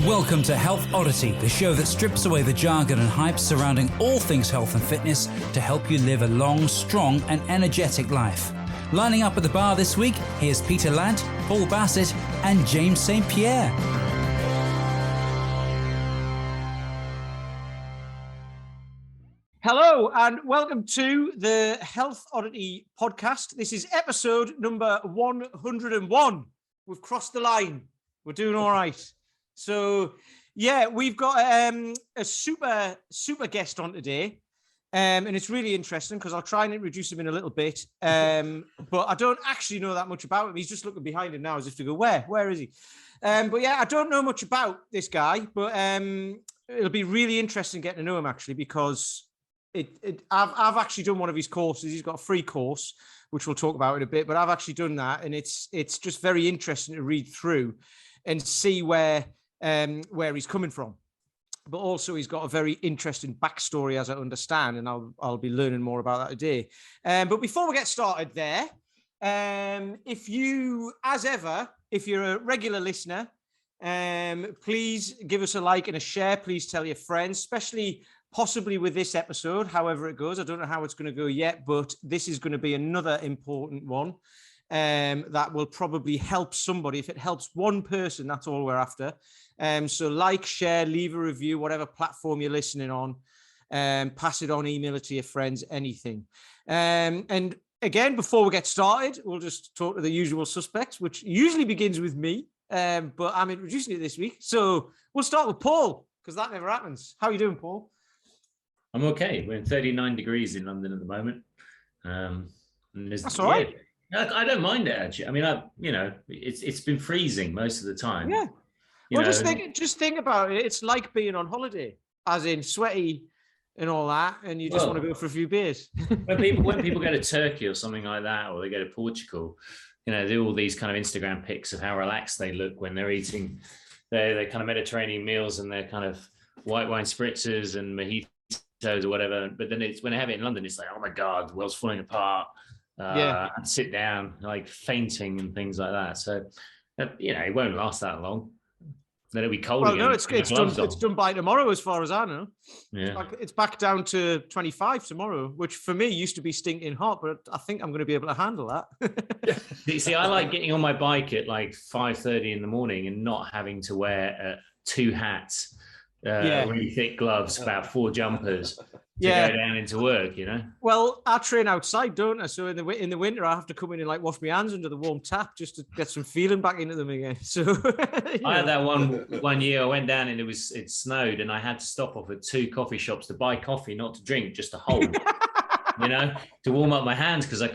Welcome to Health Oddity, the show that strips away the jargon and hype surrounding all things health and fitness to help you live a long, strong and energetic life. Lining up at the bar this week, here's Peter Lant, Paul Bassett and James St. Pierre. Hello and welcome to the Health Oddity podcast. This is episode number 101. We've crossed the line. We're doing all right. So, yeah, we've got a super guest on today. And it's really interesting because I'll try and introduce him in a little bit. But I don't actually know that much about him. He's just looking behind him now as if to go, where is he? But yeah, I don't know much about this guy, but it'll be really interesting getting to know him actually, because I've actually done one of his courses. He's got a free course, which we'll talk about in a bit, but I've actually done that. And it's just very interesting to read through and see where he's coming from. But also he's got a very interesting backstory, as I understand, and I'll be learning more about that today. But before we get started there, if you're a regular listener, please give us a like and a share. Please tell your friends, especially possibly with this episode, however it goes. I don't know how it's going to go yet, but this is going to be another important one that will probably help somebody. If it helps one person, that's all we're after. So like, share, leave a review, whatever platform you're listening on, pass it on, email it to your friends, anything. And again, before we get started, we'll just talk to the usual suspects, which usually begins with me, but I'm introducing it this week. So we'll start with Paul, because that never happens. How are you doing, Paul? I'm okay. We're in 39 degrees in London at the moment. That's all right. I don't mind it actually. I mean, it's been freezing most of the time. Yeah. Well, just think about it. It's like being on holiday, as in sweaty and all that, and you just want to go for a few beers. when people go to Turkey or something like that, or they go to Portugal, they do all these kind of Instagram pics of how relaxed they look when they're eating their kind of Mediterranean meals and their kind of white wine spritzers and mojitos or whatever. But then when they have it in London, it's like, oh my God, the world's falling apart. And sit down, like fainting and things like that. So, it won't last that long. Then it'll be cold again. No, it's done by tomorrow, as far as I know. Yeah, it's back down to 25 tomorrow, which for me used to be stinking hot, but I think I'm going to be able to handle that. See, I like getting on my bike at like 5:30 in the morning and not having to wear 2 hats, really thick gloves, about 4 jumpers. To go down into work, Well, I train outside, don't I? So in the winter, I have to come in and like wash my hands under the warm tap just to get some feeling back into them again. So I had that one year. I went down and it snowed, and I had to stop off at 2 coffee shops to buy coffee, not to drink, just to hold, to warm up my hands, because I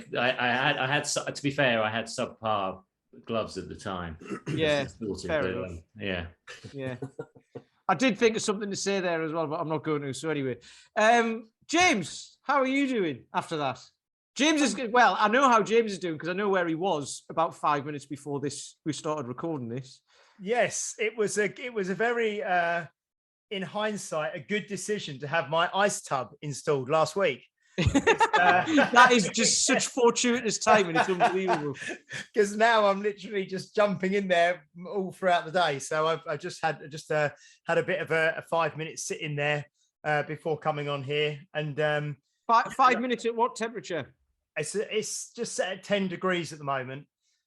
had to be fair, I had subpar gloves at the time. Yeah, fair enough. Yeah. I did think of something to say there as well, but I'm not going to. So anyway, James, how are you doing after that? James is good. Well, I know how James is doing because I know where he was about 5 minutes before we started recording this. Yes, it was a very, in hindsight, a good decision to have my ice tub installed last week. That is just such fortuitous timing. It's unbelievable. Because now I'm literally just jumping in there all throughout the day. So I've just had a bit of a 5 minute sit in there before coming on here. And 5 minutes at what temperature? It's just set at 10 degrees at the moment.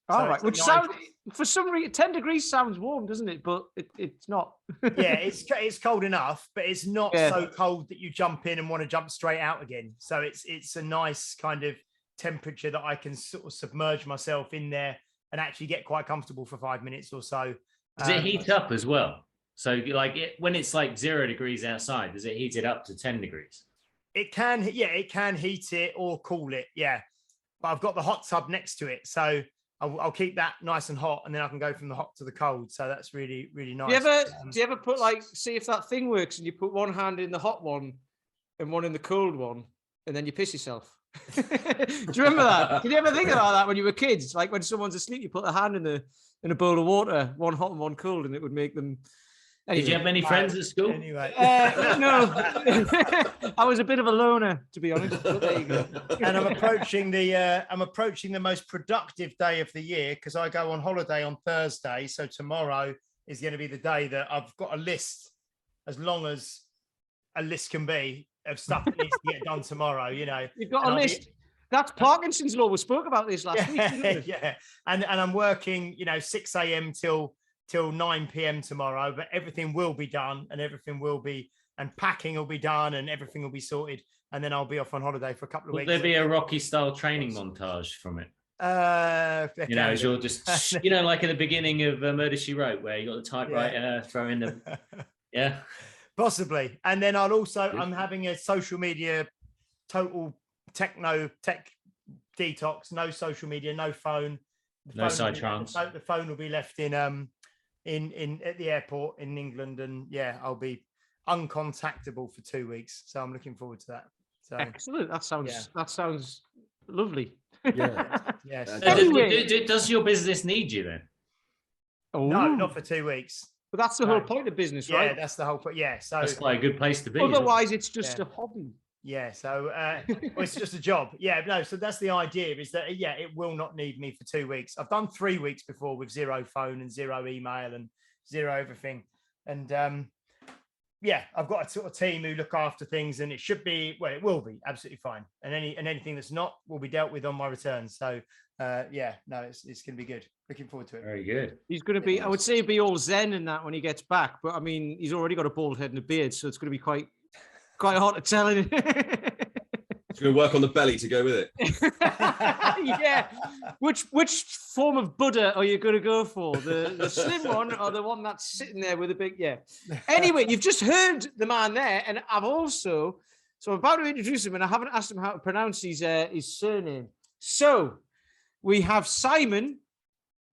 All right, which sounds, for some reason, 10 degrees sounds warm, doesn't it? But it's not. Yeah, it's cold enough, but it's not so cold that you jump in and want to jump straight out again. So it's a nice kind of temperature that I can sort of submerge myself in there and actually get quite comfortable for 5 minutes or so. Does it heat up as well? So when it's like 0 degrees outside, does it heat it up to 10 degrees? It can heat it or cool it, yeah. But I've got the hot tub next to it, so I'll keep that nice and hot, and then I can go from the hot to the cold. So that's really, really nice. Do you ever put see if that thing works, and you put one hand in the hot one and one in the cold one, and then you piss yourself? Do you remember that? Did you ever think about that when you were kids? Like when someone's asleep, you put a hand in a bowl of water, one hot and one cold, and it would make them. Anyway. Did you have many friends at school? Anyway, no, I was a bit of a loner, to be honest. But there you go. And I'm approaching the most productive day of the year because I go on holiday on Thursday. So tomorrow is going to be the day that I've got a list, as long as a list can be, of stuff that needs to get done tomorrow. You've got a list. That's Parkinson's law. We spoke about this last week, didn't we? Yeah, and I'm working, 6 a.m. till 9 p.m. tomorrow, but everything will be done, and packing will be done, and everything will be sorted, and then I'll be off on holiday for a couple of weeks. Will there be a Rocky style training montage from it? As you're just, like at the beginning of Murder She Wrote, where you got the typewriter, throw in the, yeah, possibly. And then I'm having a social media total tech detox, no social media, no phone, no side trance. The phone will be left in at the airport in England, and I'll be uncontactable for 2 weeks. So I'm looking forward to that. So excellent. That sounds lovely. Yeah. Yes. Anyway, does your business need you then? Oh. No, not for 2 weeks. But that's the whole point of business, right? Yeah, that's the whole point. Yeah, so that's quite a good place to be. Otherwise, it's just a hobby. Yeah, so it's just a job. Yeah, no, so that's the idea, is that it will not need me for 2 weeks. I've done 3 weeks before with 0 phone and 0 email and 0 everything. And I've got a sort of team who look after things, and it will be absolutely fine. And anything that's not will be dealt with on my return. So it's going to be good. Looking forward to it. Very good. He's going to be, I would say, be all zen in that when he gets back. But I mean, he's already got a bald head and a beard, so it's going to be quite hard to tell. It's going to work on the belly to go with it. Yeah. Which form of Buddha are you going to go for? The slim one, or the one that's sitting there with a big, Anyway, you've just heard the man there, and I'm about to introduce him, and I haven't asked him how to pronounce his surname. So we have Simon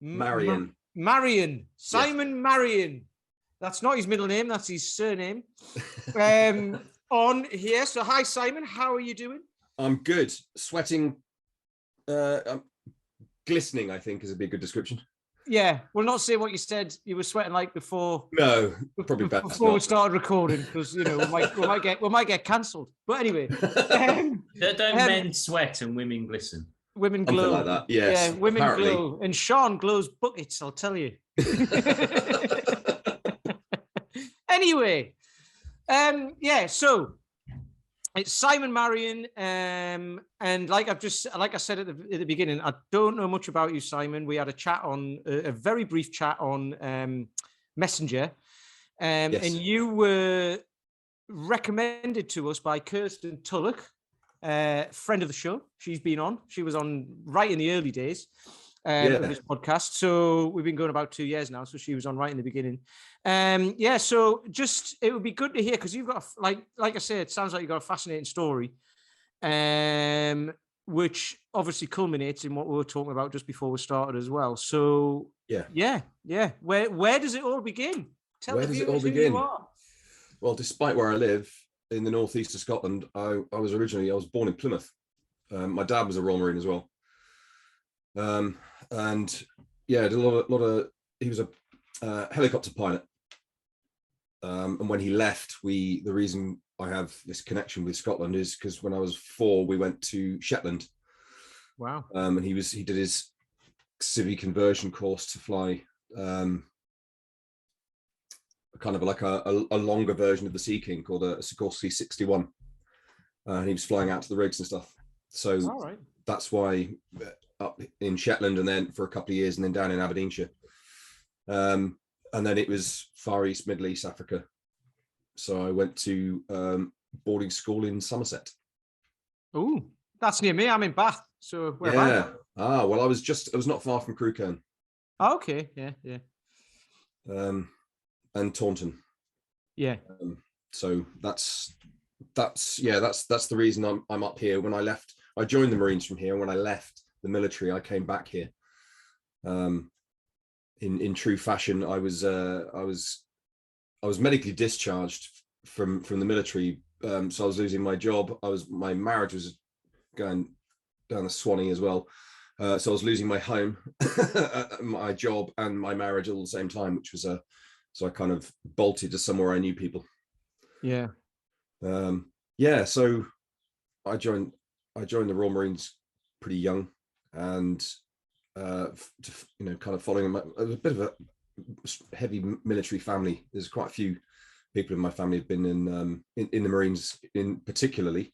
Maryan. Maryan. Simon Maryan. That's not his middle name, that's his surname. On here. So hi Simon, how are you doing? I'm good. Sweating, I'm glistening, I think, is a good description. Yeah, we'll not say what you said you were sweating like before. No, probably better before we started recording, because we might get cancelled. But anyway, don't men sweat and women glisten? Women glow. Something like that. Yes. Yeah, women apparently. glow, and Sean glows buckets. I'll tell you. Anyway, so it's Simon Maryan, and like I said at the beginning, I don't know much about you, Simon. We had a very brief chat on Messenger, yes. And you were recommended to us by Kirsten Tulloch, friend of the show. She was on right in the early days of this podcast. So we've been going about 2 years now. So she was on right in the beginning. So just, it would be good to hear, because you've got, like I said, it sounds like you've got a fascinating story, which obviously culminates in what we were talking about just before we started as well. So yeah. Where does it all begin? Where does it all begin? Well, despite where I live in the northeast of Scotland, I was born in Plymouth. My dad was a Royal Marine as well. Did a lot of, he was a helicopter pilot. And when he left, the reason I have this connection with Scotland is because when I was 4, we went to Shetland. Wow. And he did his civvy conversion course to fly kind of like a longer version of the Sea King called a Sikorsky 61. And he was flying out to the rigs and stuff. So that's why up in Shetland, and then for a couple of years, and then down in Aberdeenshire. And then it was Far East, Middle East, Africa. So I went to boarding school in Somerset. Oh, that's near me. I'm in Bath. So where am I? Well, I was not far from Crewkerne. Oh, okay. Yeah. And Taunton. Yeah. So that's the reason I'm up here. When I left, I joined the Marines from here. When I left the military, I came back here. In true fashion, I was medically discharged from the military, so I was losing my job. My marriage was going down the Swanee as well, so I was losing my home, my job, and my marriage all at the same time, which was so I kind of bolted to somewhere I knew people. Yeah. So I joined the Royal Marines pretty young, and kind of following a bit of a heavy military family. There's quite a few people in my family have been in the Marines in particularly.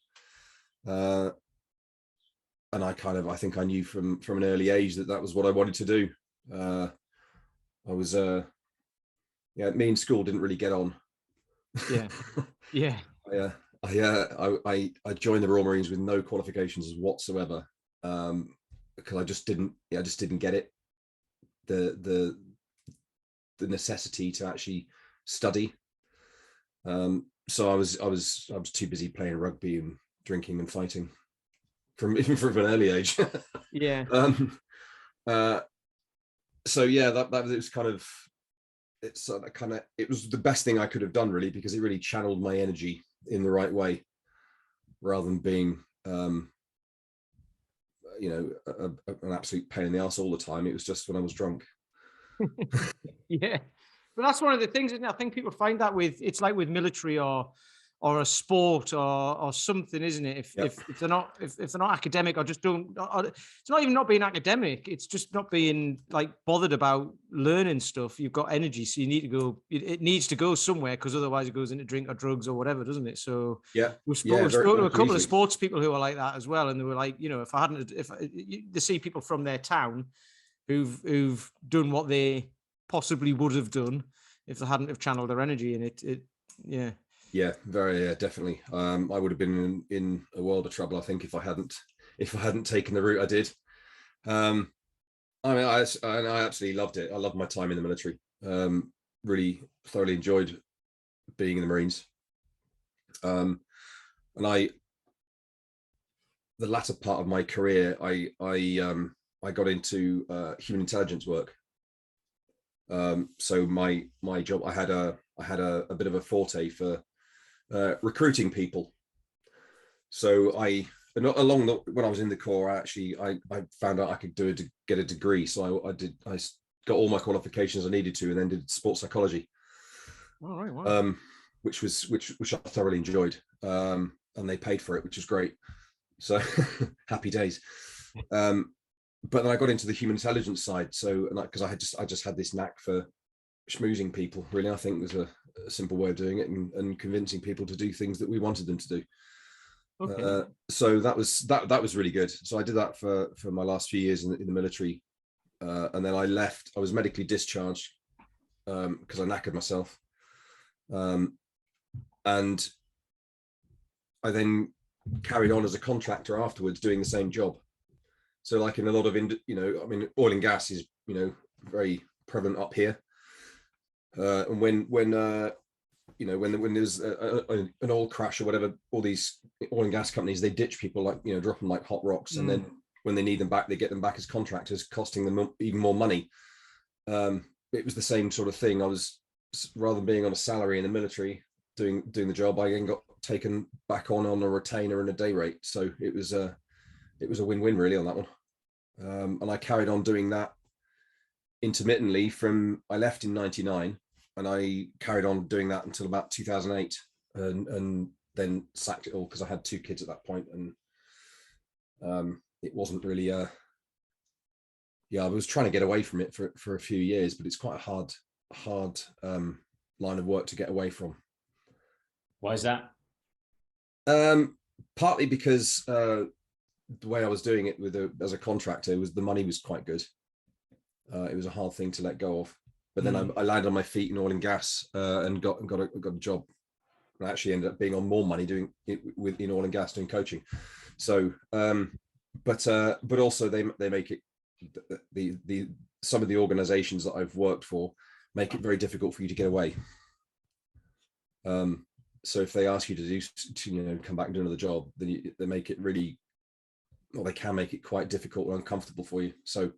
And I think I knew from an early age that was what I wanted to do. I was, me and school didn't really get on. Yeah. Yeah. I joined the Royal Marines with no qualifications whatsoever, because I just didn't get it. The necessity to actually study. So I was too busy playing rugby and drinking and fighting from an early age. Yeah. So yeah, that was kind of, it was the best thing I could have done, really, because it really channeled my energy in the right way, rather than being an absolute pain in the ass all the time. It was just when I was drunk. Yeah, but that's one of the things, isn't it? I think people find that it's like with military or a sport or something, isn't it? If they're not academic, or just don't, or it's not even not being academic, it's just not being like bothered about learning stuff. You've got energy, so you need to go, it needs to go somewhere, because otherwise it goes into drink or drugs or whatever, doesn't it? So we've spoken to a couple of sports people who are like that as well, and they were like, if they see people from their town who've done what they possibly would have done if they hadn't have channeled their energy in it. Yeah, very definitely. I would have been in a world of trouble, I think, if I hadn't taken the route I did. I absolutely loved it. I loved my time in the military. Really thoroughly enjoyed being in the Marines. And the latter part of my career, I got into human intelligence work. So my job, I had a bit of a forte for recruiting people. So when I was in the Corps, I found out I could get a degree. So I got all my qualifications I needed to, and then did sports psychology. All right, wow. Which I thoroughly enjoyed. And they paid for it, which is great. So happy days. But then I got into the human intelligence side. So, because I just had this knack for schmoozing people, really. I think was a simple way of doing it, and convincing people to do things that we wanted them to do. Okay. So that was really good. So I did that for my last few years in the military, and then I left. I was medically discharged because I knackered myself, and I then carried on as a contractor afterwards, doing the same job. So, like in a lot of, oil and gas is, very prevalent up here. And when there's an oil crash or whatever, all these oil and gas companies, they ditch people, like, drop them like hot rocks. And then when they need them back, they get them back as contractors, costing them even more money. It was the same sort of thing. I was, rather than being on a salary in the military, doing the job, I then got taken back on a retainer and a day rate. So it was a win-win, really, on that one. And I carried on doing that intermittently I left in 99, and I carried on doing that until about 2008, and then sacked it all because I had 2 kids at that point, and it wasn't really I was trying to get away from it for a few years, but it's quite a hard line of work to get away from. Why is that? Partly because the way I was doing it as a contractor, the money was quite good. It was a hard thing to let go of, but then I landed on my feet in oil and gas, and got a job. I actually ended up being on more money doing it in oil and gas, doing coaching. So, but also they make it, some of the organizations that I've worked for make it very difficult for you to get away. So if they ask you to come back and do another job, then they make it really, well, they can make it quite difficult and uncomfortable for you. So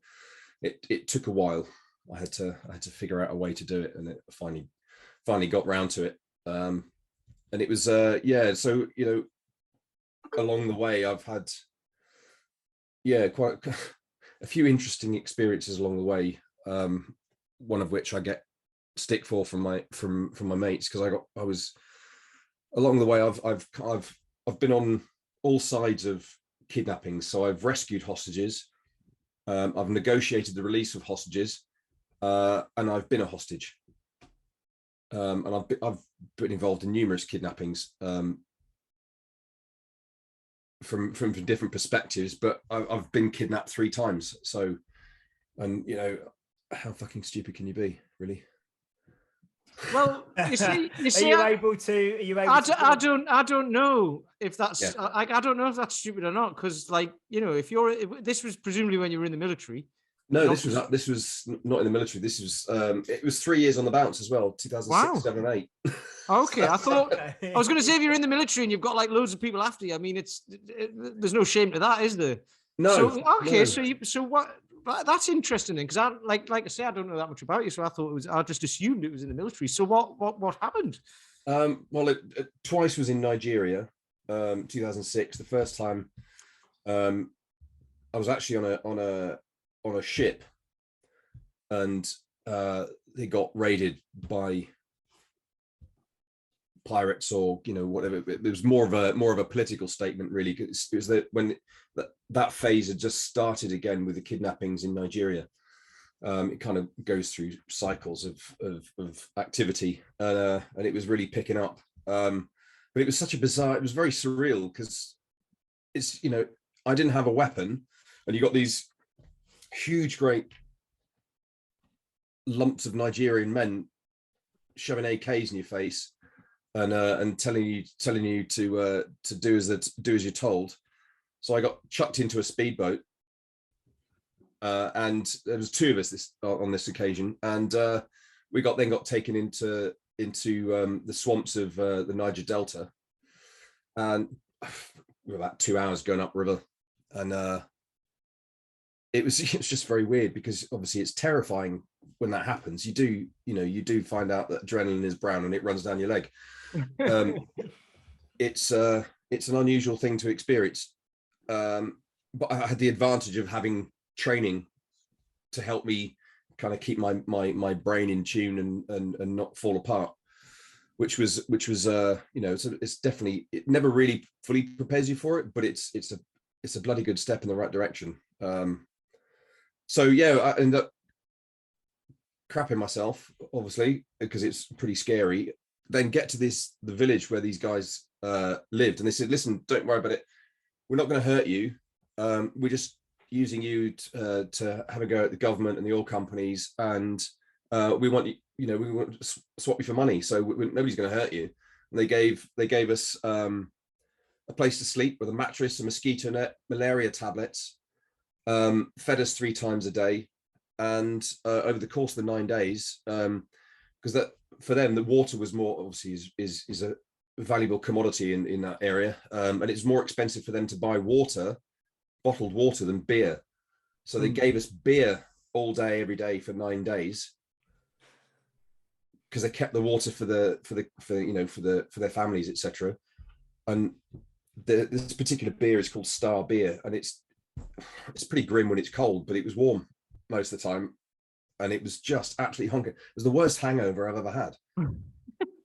it took a while. I had to figure out a way to do it, and it finally got round to it. And it was so along the way I've had quite a few interesting experiences along the way. One of which I get stick for from my mates, because I was along the way I've been on all sides of kidnapping. So I've rescued hostages, I've negotiated the release of hostages, and I've been a hostage. And I've been involved in numerous kidnappings from different perspectives, but I've been kidnapped 3 times. So, and you know, how fucking stupid can you be, really? Well, you see, are you able to? I don't know if that's Yeah. I don't know if that's stupid or not, because like, you know, this was presumably when you were in the military. No, this was not in the military. This was it was 3 years on the bounce as well, 2006, Wow. 7, and 8. Okay, I thought I was going to say, if you're in the military and you've got like loads of people after you, I mean, there's no shame to that, is there? No. So okay, no. so what? That's interesting, because I like I say, I don't know that much about you, so I just assumed it was in the military. So what happened? Well, twice was in Nigeria, 2006. The first time, I was actually on a ship, and they got raided by pirates, or you know, whatever. It was more of a political statement, really. It was that when that phase had just started again with the kidnappings in Nigeria. It kind of goes through cycles of activity, and it was really picking up. But it was such a bizarre. It was very surreal, because it's, you know, I didn't have a weapon, and you got these huge, great lumps of Nigerian men shoving AKs in your face, and telling you to do as you're told. So I got chucked into a speedboat, and there was 2 of us on this occasion, and we got taken into the swamps of the Niger Delta, and we were about 2 hours going upriver, and it was just very weird, because obviously it's terrifying when that happens. You do find out that adrenaline is brown and it runs down your leg. It's an unusual thing to experience, but I had the advantage of having training to help me kind of keep my brain in tune and not fall apart, which was you know, it's definitely, it never really fully prepares you for it, but it's a bloody good step in the right direction. So yeah, I ended up crapping myself, obviously, because it's pretty scary. Then get to the village where these guys lived, and they said, listen, don't worry about it, we're not going to hurt you, we're just using you to have a go at the government and the oil companies, and we want we want to swap you for money, so nobody's going to hurt you. And they gave us a place to sleep with a mattress, a mosquito net, malaria tablets, fed us 3 times a day, and over the course of the 9 days, because that, for them, the water was more, obviously, is a valuable commodity in that area, and it's more expensive for them to buy bottled water than beer. So they gave us beer all day, every day for 9 days, because they kept the water for their families, etc. And this particular beer is called Star Beer, and it's pretty grim when it's cold, but it was warm most of the time, and it was just absolutely honking. It was the worst hangover I've ever had.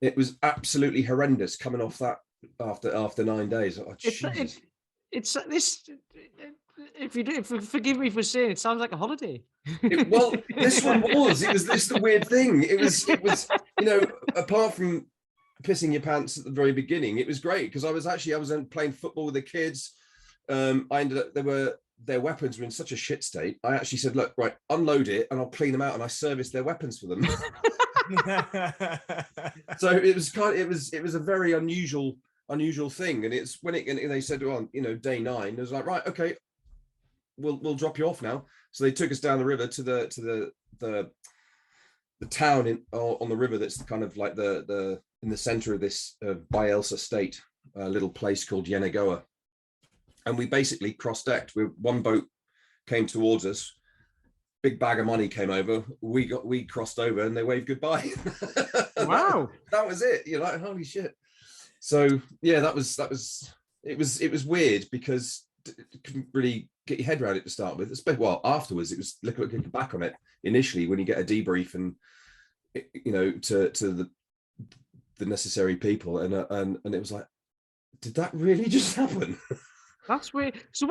It was absolutely horrendous coming off that after 9 days. Oh, it's this. If you forgive me for saying, it sounds like a holiday. Well, this one was. It was this the weird thing. It was. You know, apart from pissing your pants at the very beginning, it was great, because I was playing football with the kids. I ended up, their weapons were in such a shit state. I actually said, look, right, unload it and I'll clean them out, and I serviced their weapons for them. So it was a very unusual thing. And it's when they said, well, you know, day 9, it was like, right, okay, we'll drop you off now. So they took us down the river to the town on the river that's kind of like in the center of this Bayelsa state, a little place called Yenagoa. And we basically cross-decked. One boat came towards us, big bag of money came over. We crossed over, and they waved goodbye. Wow, that was it. You're like, holy shit. So yeah, it was weird, because you couldn't really get your head around it to start with. Well, afterwards, it was looking back on it. Initially, when you get a debrief and you know to the necessary people, and it was like, did that really just happen? that's weird. So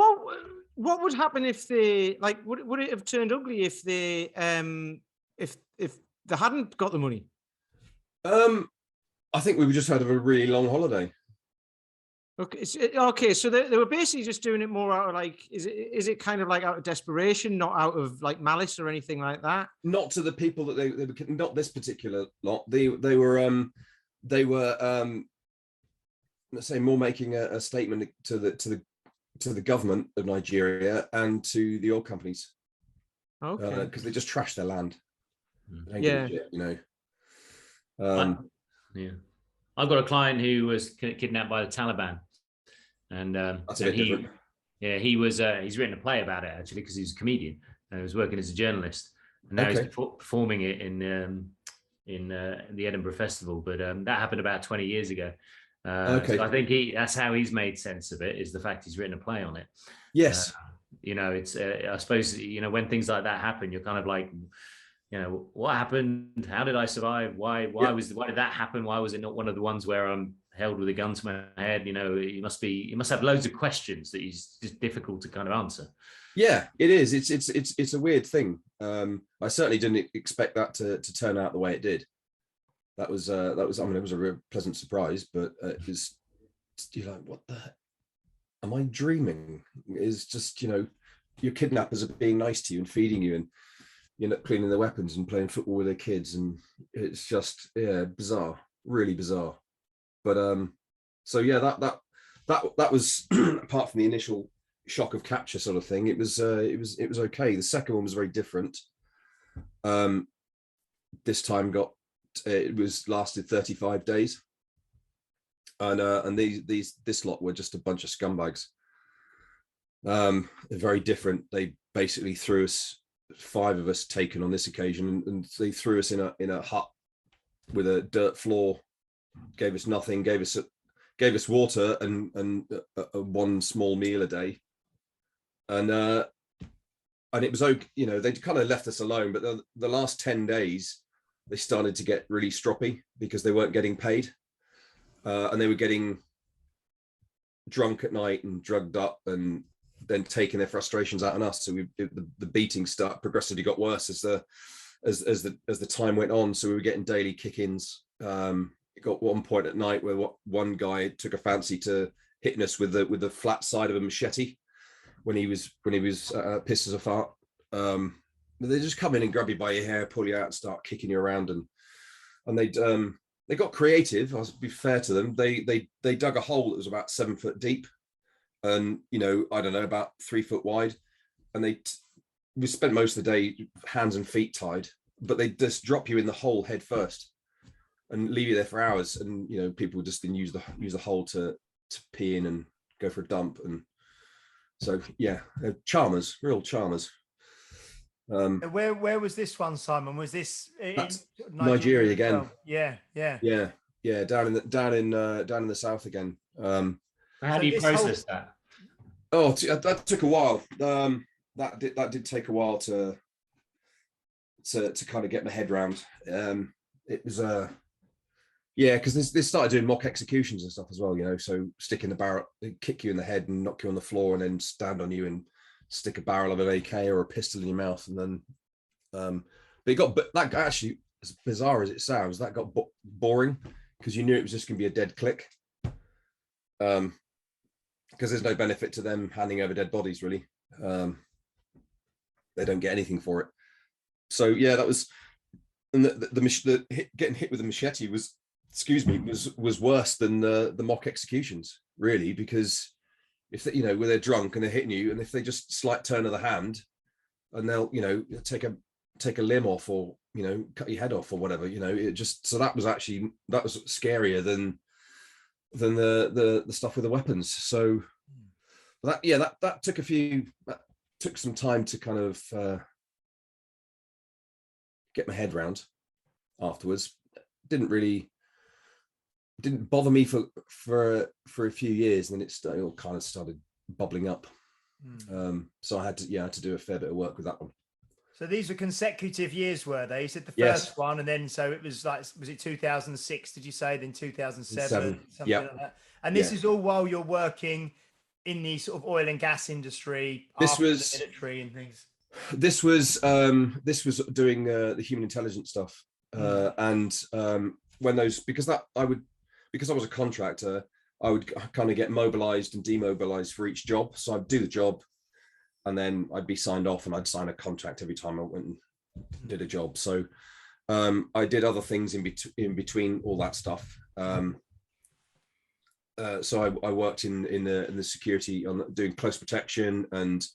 what would happen if they, like, would it have turned ugly if they if they hadn't got the money? I think we just had a really long holiday. Okay, so they were basically just doing it more out of like, is it kind of like out of desperation, not out of like malice or anything like that? Not to the people that they were, not this particular lot. They were let's say more making a statement to the government of Nigeria and to the oil companies. Okay. Because they just trash their land. Yeah. Shit, yeah. I've got a client who was kidnapped by the Taliban, and that's a bit different. Yeah, he's written a play about it actually because he's a comedian and he was working as a journalist, and now he's performing it in the Edinburgh Festival. But that happened about 20 years ago. So I think that's how he's made sense of it, is the fact he's written a play on it. Yes. It's I suppose when things like that happen, you're kind of like, what happened? How did I survive? Why did that happen? Why was it not one of the ones where I'm held with a gun to my head? You must have loads of questions that is just difficult to kind of answer. Yeah, it is. It's a weird thing. I certainly didn't expect that to turn out the way it did. That was I mean, it was a real pleasant surprise, but it was, you're like, what the heck? Am I dreaming? Is just, your kidnappers are being nice to you and feeding you, and you're not cleaning their weapons and playing football with their kids, and it's just bizarre, really bizarre. But so yeah, that was apart from the initial shock of capture sort of thing, it was okay. The second one was very different. This time lasted 35 days, and this lot were just a bunch of scumbags. Very different. They basically threw us, 5 of us taken on this occasion, and they threw us in a hut with a dirt floor, gave us nothing, gave us water and one small meal a day, and it was okay. They kind of left us alone, but the last 10 days they started to get really stroppy because they weren't getting paid, and they were getting drunk at night and drugged up, and then taking their frustrations out on us. So the beating progressively got worse as the time went on. So we were getting daily kick-ins. It got one point at night where one guy took a fancy to hitting us with the flat side of a machete when he was pissed as a fart. They just come in and grab you by your hair, pull you out, and start kicking you around, and they got creative. I'll be fair to them. They dug a hole that was about 7 foot deep, and I don't know, about 3 foot wide, and we spent most of the day hands and feet tied, but they just drop you in the hole head first and leave you there for hours, and people just then use the hole to pee in and go for a dump. And so yeah, they're charmers, real charmers. Where was this one, Simon? Was this in Nigeria again? Well? Yeah. Down in the south again. How do you process that? Oh, that took a while. That did take a while to kind of get my head around. It was because they started doing mock executions and stuff as well. So sticking the barrel, they kick you in the head and knock you on the floor, and then stand on you and stick a barrel of an AK or a pistol in your mouth, and then but that actually, as bizarre as it sounds, that got boring because you knew it was just going to be a dead click. Because there's no benefit to them handing over dead bodies, really. They don't get anything for it. So yeah, that was, and getting hit with a machete was worse than the mock executions, really, because if they, when they're drunk and they're hitting you, and if they just slight turn of the hand, and they'll take a limb off, or cut your head off or whatever, it just, so that was scarier than the stuff with the weapons. So that took some time to kind of get my head around afterwards. Didn't bother me for a few years, and then it all kind of started bubbling up. So I had to do a fair bit of work with that one. So these were consecutive years, were they? You said the first one, and then so it was like, was it 2006? Did you say? Then 2007, something like that. And this is all while you're working in the sort of oil and gas industry. This was the military and things. This was doing the human intelligence stuff, and when those because I was a contractor, I would kind of get mobilized and demobilized for each job. So I'd do the job, and then I'd be signed off, and I'd sign a contract every time I went and did a job. So I did other things in between all that stuff. So I worked in the security on doing close protection and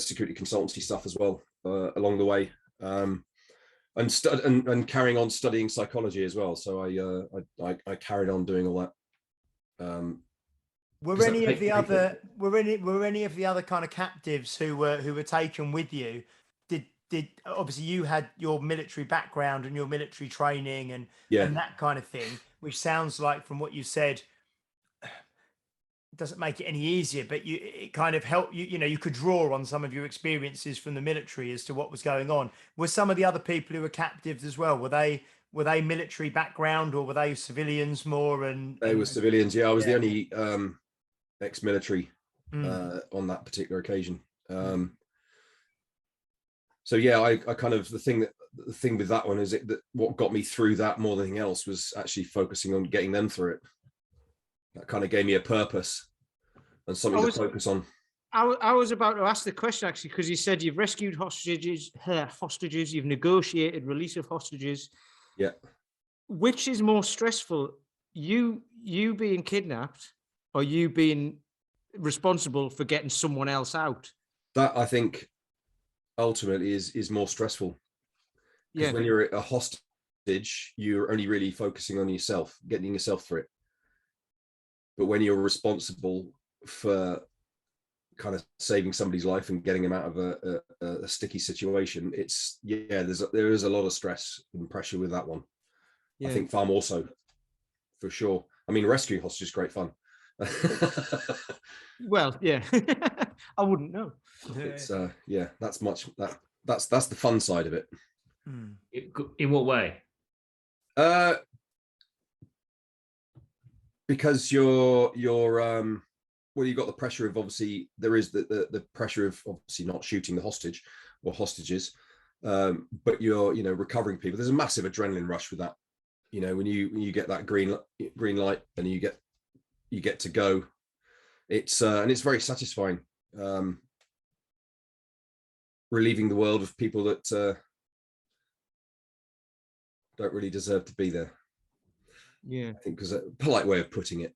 security consultancy stuff as well along the way, and carrying on studying psychology as well. So I carried on doing all that. Were any of the other kind of captives who were taken with you? Did obviously you had your military background and your military training and that kind of thing, which sounds like from what you said doesn't make it any easier, but it kind of helped you. You know, you could draw on some of your experiences from the military as to what was going on. Were some of the other people who were captives as well? Were they military background or were they civilians more? And they were civilians. Yeah, I was the only ex-military on that particular occasion. So yeah, I kind of the thing with that one is that what got me through that more than anything else was actually focusing on getting them through it. That kind of gave me a purpose and something to focus on. I was about to ask the question actually, because you said you've rescued hostages, you've negotiated release of hostages. Yeah. Which is more stressful, you being kidnapped or you being responsible for getting someone else out? That I think ultimately is more stressful. Because when you're a hostage, you're only really focusing on yourself, getting yourself through it. But when you're responsible for kind of saving somebody's life and getting them out of a sticky situation, there is a lot of stress and pressure with that one. I think far more so, for sure. I mean, rescuing hostages is great fun. Well, yeah, I wouldn't know. It's that's the fun side of it. In what way? Because you've got the pressure of, obviously there is the pressure of obviously not shooting the hostage or hostages, but you're recovering people. There's a massive adrenaline rush with that. When you get that green light and you get to go, it's and it's very satisfying, relieving the world of people that don't really deserve to be there. Yeah, I think because a polite way of putting it.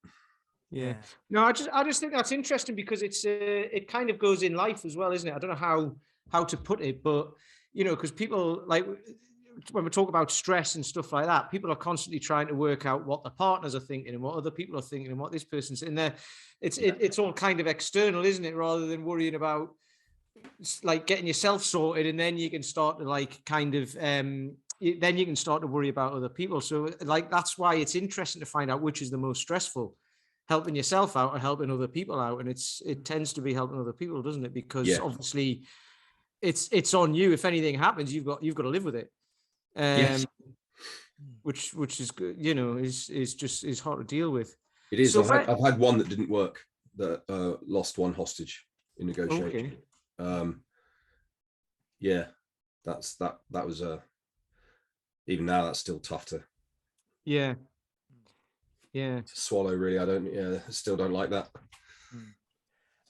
Yeah. No, I just think that's interesting because it kind of goes in life as well, isn't it? I don't know how to put it, but because people, like when we talk about stress and stuff like that, people are constantly trying to work out what their partners are thinking and what other people are thinking and what this person's in there. It's all kind of external, isn't it? Rather than worrying about like getting yourself sorted, and then you can start to like kind of then you can start to worry about other people. So like that's why it's interesting to find out which is the most stressful, helping yourself out or helping other people out. And it tends to be helping other people, doesn't it? Because obviously it's on you. If anything happens, you've got to live with it. Yes. Which is good, is hard to deal with. It is. So I've had one that didn't work, that lost one hostage in negotiation. Okay. That was even now that's still tough to swallow, really. I still don't like that.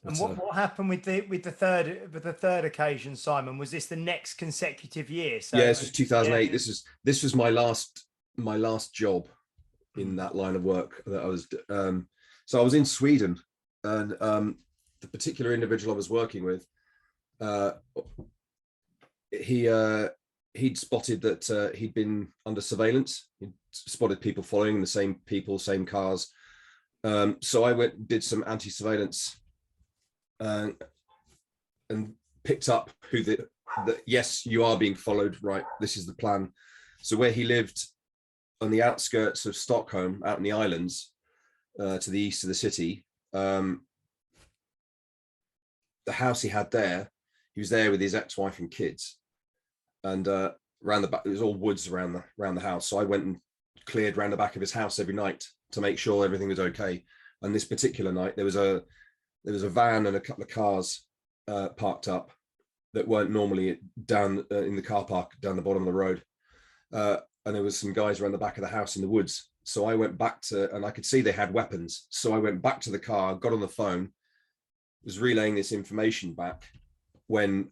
And what happened with the third occasion, Simon? Was this the next consecutive year? So this was 2008. This was my last job in that line of work that I was. So I was in Sweden, and the particular individual I was working with, he'd spotted that he'd been under surveillance. He'd spotted people following the same people, same cars. So I went and did some anti-surveillance. And picked up who yes, you are being followed, right? This is the plan. So where he lived on the outskirts of Stockholm, out in the islands, to the east of the city, the house he had there, he was there with his ex-wife and kids, and around the back, it was all woods around the house. So I went and cleared around the back of his house every night to make sure everything was okay. And this particular night, there was a van and a couple of cars parked up, that weren't normally down in the car park down the bottom of the road. And there was some guys around the back of the house in the woods. So I went back to, and I could see they had weapons. So I went back to the car, got on the phone, was relaying this information back when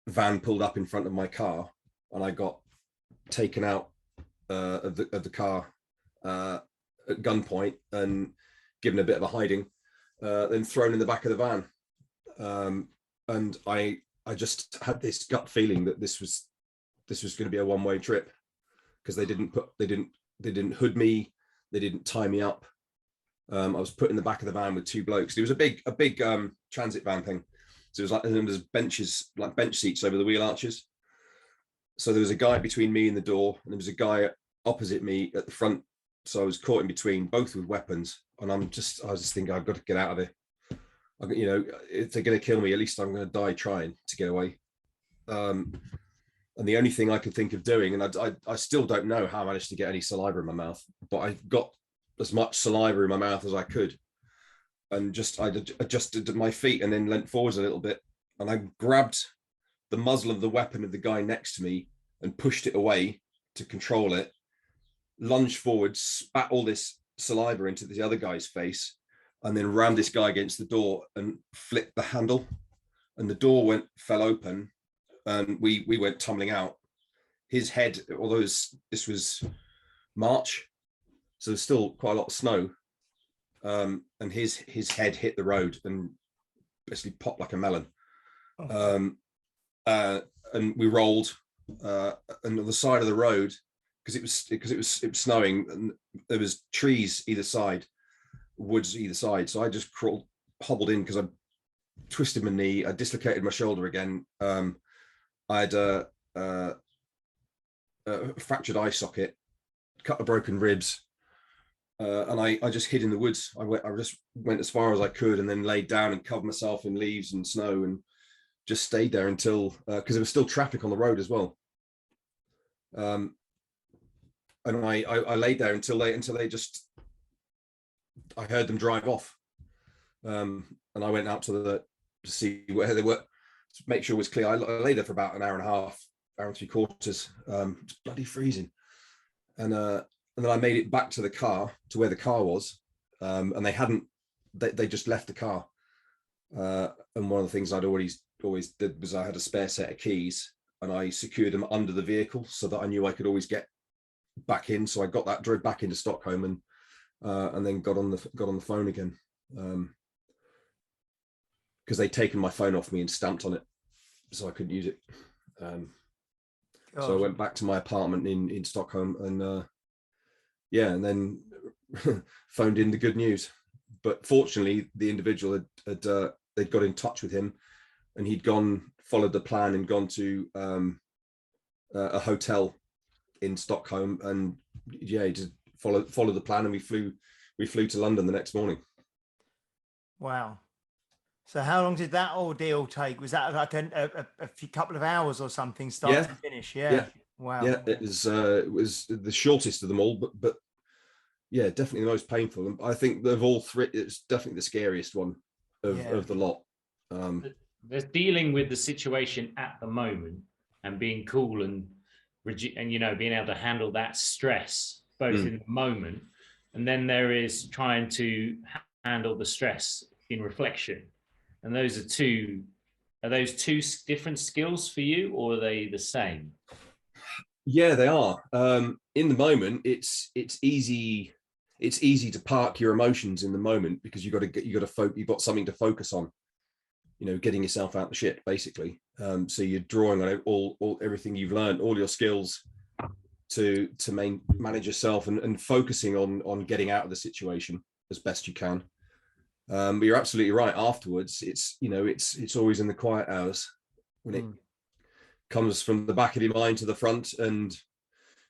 van pulled up in front of my car, and I got taken out of the car at gunpoint and given a bit of a hiding, then thrown in the back of the van. And I just had this gut feeling that this was going to be a one-way trip, because they didn't hood me, they didn't tie me up. I was put in the back of the van with two blokes. It was a big transit van thing. So it was like, and there was benches, like bench seats over the wheel arches. So there was a guy between me and the door, and there was a guy opposite me at the front. So I was caught in between, both with weapons. And I was just thinking, I've got to get out of here. You know, if they're going to kill me, at least I'm going to die trying to get away. And the only thing I could think of doing, and I still don't know how I managed to get any saliva in my mouth, but I got as much saliva in my mouth as I could, and I adjusted my feet and then leant forwards a little bit, and I grabbed the muzzle of the weapon of the guy next to me and pushed it away to control it, lunged forward, spat all this saliva into the other guy's face, and then rammed this guy against the door and flipped the handle, and the door fell open, and we went tumbling out. His head, although this was March, so there's still quite a lot of snow, and his head hit the road and basically popped like a melon. And we rolled, and on the side of the road, because it was snowing, and there was trees either side, woods either side. So I just hobbled in because I twisted my knee, I dislocated my shoulder again. I had a fractured eye socket, couple of broken ribs, and I just hid in the woods. I just went as far as I could, and then laid down and covered myself in leaves and snow, and just stayed there until, because there was still traffic on the road as well. And I laid there until they just, I heard them drive off, and I went out to see where they were, to make sure it was clear. I lay there for about an hour and a half, hour and three quarters. It's bloody freezing, and then I made it back to the car, to where the car was, and they just left the car. And one of the things I'd always did was I had a spare set of keys, and I secured them under the vehicle so that I knew I could always get back in. So I drove back into Stockholm, and then got on the phone again, because they'd taken my phone off me and stamped on it, so I couldn't use it. So I went back to my apartment in Stockholm, and and then phoned in the good news. But fortunately, the individual they'd got in touch with him, and he'd followed the plan and gone to a hotel in Stockholm, and he just followed the plan, and we flew to London the next morning. Wow. So how long did that ordeal take? Was that like a couple of hours or something, start to finish? Yeah. Wow. Yeah, it was the shortest of them all, but yeah, definitely the most painful. And I think of all three, it's definitely the scariest one of the lot. There's dealing with the situation at the moment and being cool and you know, being able to handle that stress both in the moment, and then there is trying to handle the stress in reflection. And those are two different skills for you, or are they the same? Yeah, they are. In the moment, it's easy to park your emotions in the moment, because you've got something to focus on, you know, getting yourself out of the shit, basically. So you're drawing on all everything you've learned, all your skills to manage yourself, and focusing on getting out of the situation as best you can. But you're absolutely right. Afterwards, it's always in the quiet hours when it comes from the back of your mind to the front and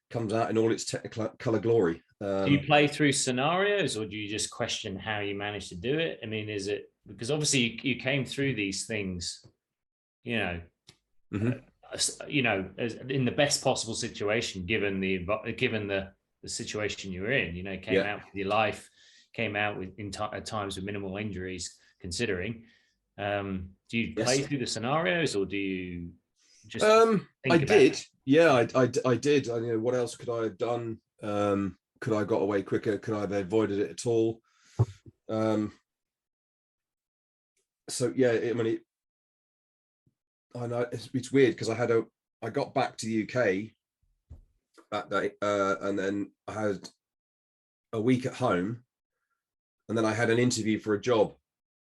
comes out in all its technicolor glory. Do you play through scenarios, or do you just question how you managed to do it? I mean, is it because obviously you came through these things, you know, as in the best possible situation, given the situation you were in, you know, came out with your life, came out with at times with minimal injuries, considering. Do you play through the scenarios, or do you just I did. Yeah, I did. I what else could I have done? Could I have got away quicker? Could I have avoided it at all? So yeah, I mean, I know it's weird because I got back to the UK that day, and then I had a week at home, and then I had an interview for a job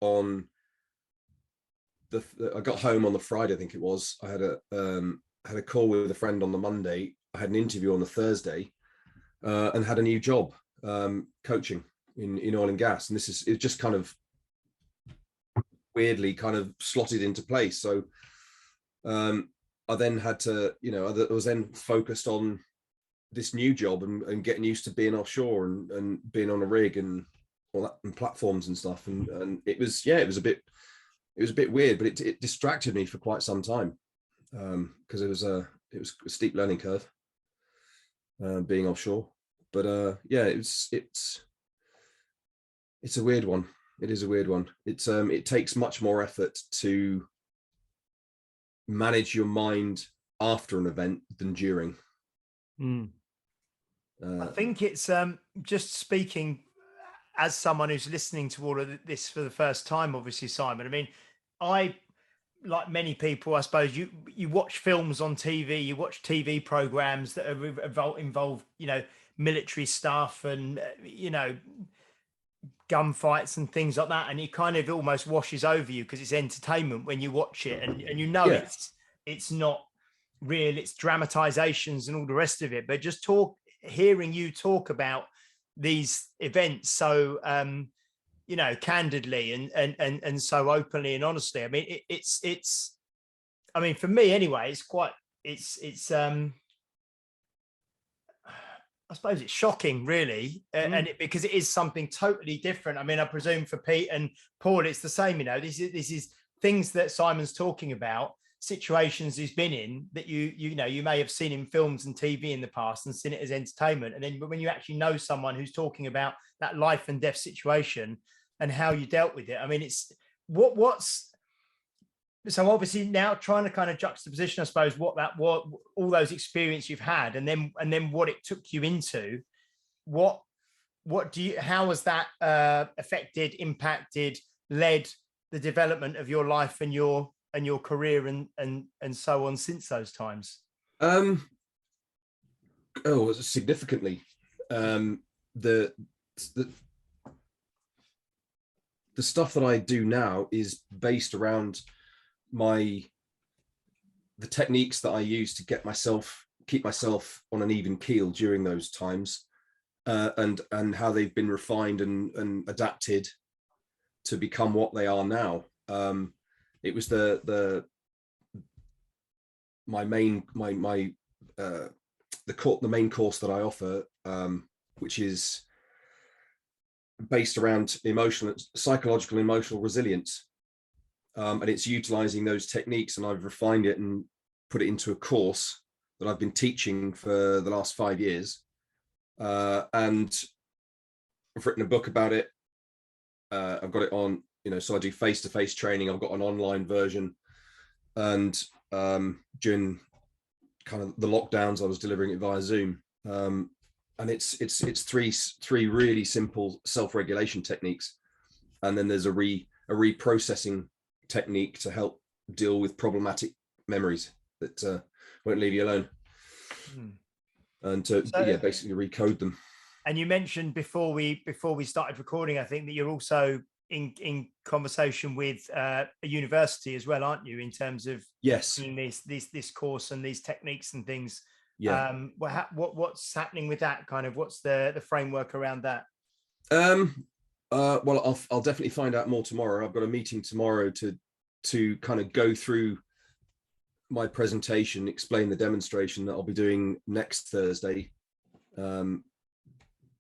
on I got home on the Friday, I think it was. I had a call with a friend on the Monday. I had an interview on the Thursday, and had a new job coaching in oil and gas. And it just kind of weirdly kind of slotted into place. So I then had to, I was then focused on this new job and getting used to being offshore and being on a rig and all that, and platforms and stuff. And it was a bit weird, but it distracted me for quite some time, because it was a steep learning curve, being offshore. But it's a weird one. It is a weird one. It takes much more effort to manage your mind after an event than during. I think it's just speaking as someone who's listening to all of this for the first time, obviously, Simon. I mean, I, like many people, I suppose, you watch films on TV, you watch TV programs that are involve military stuff and gunfights and things like that, and it kind of almost washes over you because it's entertainment when you watch it, and it's not real, it's dramatizations and all the rest of it. But just hearing you talk about these events so candidly and so openly and honestly, I mean, it's I mean, for me anyway, it's I suppose it's shocking, really, because it is something totally different. I mean, I presume for Pete and Paul, it's the same. This is things that Simon's talking about, situations he's been in that you may have seen in films and TV in the past and seen it as entertainment. And then when you actually know someone who's talking about that life and death situation and how you dealt with it, I mean, it's what's so obviously now trying to kind of juxtaposition, I suppose, what all those experience you've had, and then what it took you into, how has that affected, impacted, led the development of your life and your career and so on since those times? Significantly. The stuff that I do now is based around the techniques that I use to keep myself on an even keel during those times, and how they've been refined and adapted to become what they are now. It was the main course that I offer, which is based around psychological emotional resilience. And it's utilizing those techniques, and I've refined it and put it into a course that I've been teaching for the last 5 years. And I've written a book about it. I've got it on, so I do face-to-face training. I've got an online version, and during kind of the lockdowns, I was delivering it via Zoom. And it's three really simple self-regulation techniques, and then there's a reprocessing technique to help deal with problematic memories that won't leave you alone, and to basically recode them. And you mentioned before we started recording, I think, that you're also in conversation with a university as well, aren't you, in terms of this course and these techniques and things? What's happening with that? Kind of what's the framework around that? Well, I'll definitely find out more tomorrow. I've got a meeting tomorrow to kind of go through my presentation, explain the demonstration that I'll be doing next Thursday,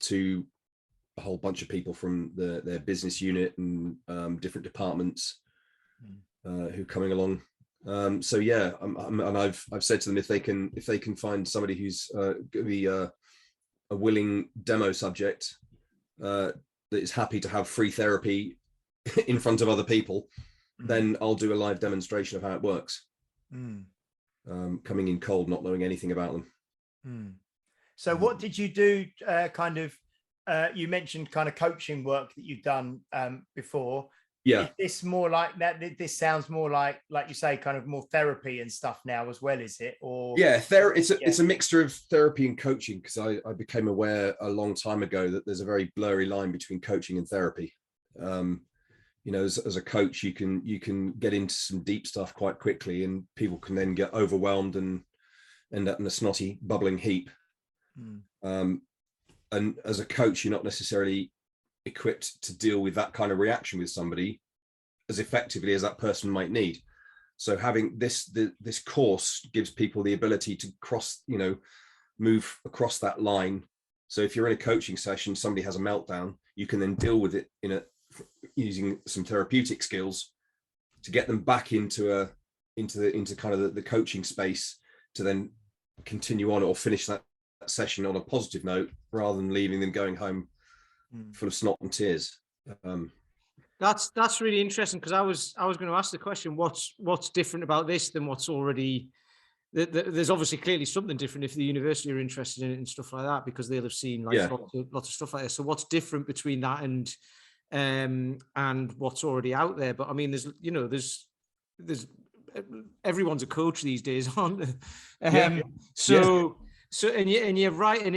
to a whole bunch of people from their business unit and different departments who are coming along. So yeah, and I've said to them, if they can find somebody who's going to be a willing demo subject, that is happy to have free therapy in front of other people, then I'll do a live demonstration of how it works. Mm. Coming in cold, not knowing anything about them. Mm. So what did you do you mentioned kind of coaching work that you've done before. Yeah. Is this more like that? This sounds more like you say, kind of more therapy and stuff now as well, is it? Or yeah, it's a mixture of therapy and coaching, because I became aware a long time ago that there's a very blurry line between coaching and therapy. As a coach, you can get into some deep stuff quite quickly, and people can then get overwhelmed and end up in a snotty, bubbling heap. And as a coach, you're not necessarily equipped to deal with that kind of reaction with somebody as effectively as that person might need. So having this course gives people the ability to move across that line. So if you're in a coaching session, somebody has a meltdown, you can then deal with it using some therapeutic skills to get them back into kind of the coaching space, to then continue on or finish that session on a positive note, rather than leaving them going home full of snot and tears. That's really interesting, because I was going to ask the question, what's different about this than what's already. There's obviously clearly something different if the university are interested in it and stuff like that, because they'll have seen lots of stuff like this. So what's different between that and what's already out there? But I mean, there's everyone's a coach these days, aren't they? So and you're right, and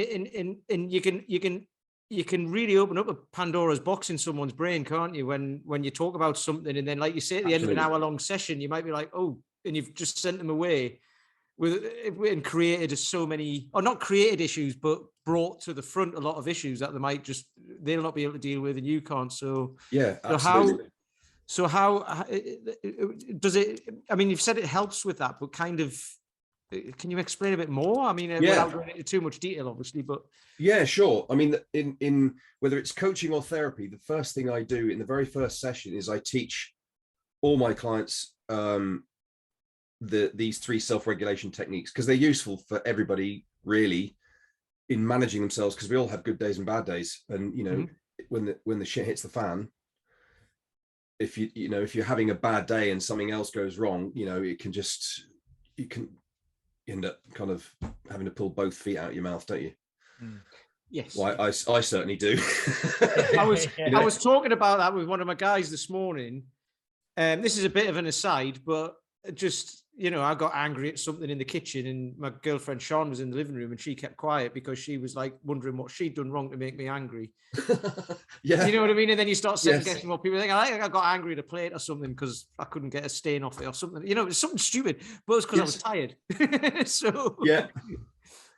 you can really open up a Pandora's box in someone's brain, can't you? When you talk about something, and then, like you say, at the end of an hour-long session, you might be like, oh, and you've just sent them away and created so many, or not created issues, but brought to the front a lot of issues that they'll not be able to deal with, and you can't. So yeah, absolutely. So how does it? I mean, you've said it helps with that, but kind of, can you explain a bit more? I mean, without going into too much detail, obviously, but yeah, sure. I mean, in whether it's coaching or therapy, the first thing I do in the very first session is I teach all my clients these 3 self-regulation techniques, because they're useful for everybody really in managing themselves, because we all have good days and bad days, and when the shit hits the fan, if you're having a bad day and something else goes wrong, you can end up kind of having to pull both feet out of your mouth, don't you? Yes. Well, I certainly do. I was talking about that with one of my guys this morning. This is a bit of an aside, but just, I got angry at something in the kitchen, and my girlfriend Sean was in the living room, and she kept quiet because she was like wondering what she'd done wrong to make me angry. Yeah. You know what I mean? And then you start second guessing what people think. I think I got angry at a plate or something because I couldn't get a stain off it or something. It's something stupid, but it's because I was tired. So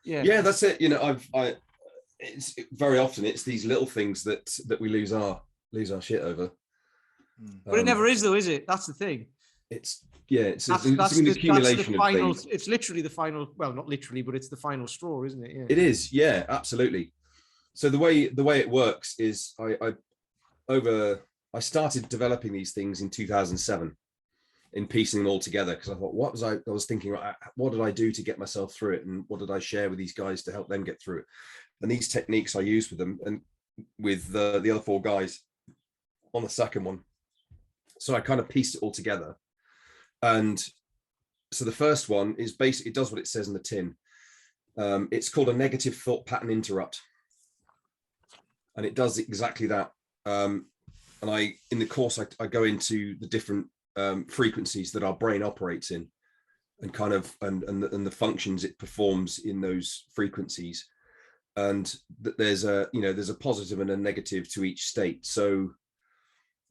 yeah, that's it. It's very often it's these little things that we lose our shit over. But it never is, though, is it? That's the thing. It's an accumulation of things. It's literally the final. Well, not literally, but it's the final straw, isn't it? Yeah. It is. Yeah, absolutely. So the way it works is I started developing these things in 2007, in piecing them all together, because I thought, I was thinking, what did I do to get myself through it, and what did I share with these guys to help them get through it? And these techniques I use with them, and with the other 4 guys on the second one. So I kind of pieced it all together. And so the first one is basically, it does what it says in the tin. It's called a negative thought pattern interrupt. And it does exactly that. And in the course, I go into the different frequencies that our brain operates in, and kind of, and the functions it performs in those frequencies. And that there's a positive and a negative to each state. So,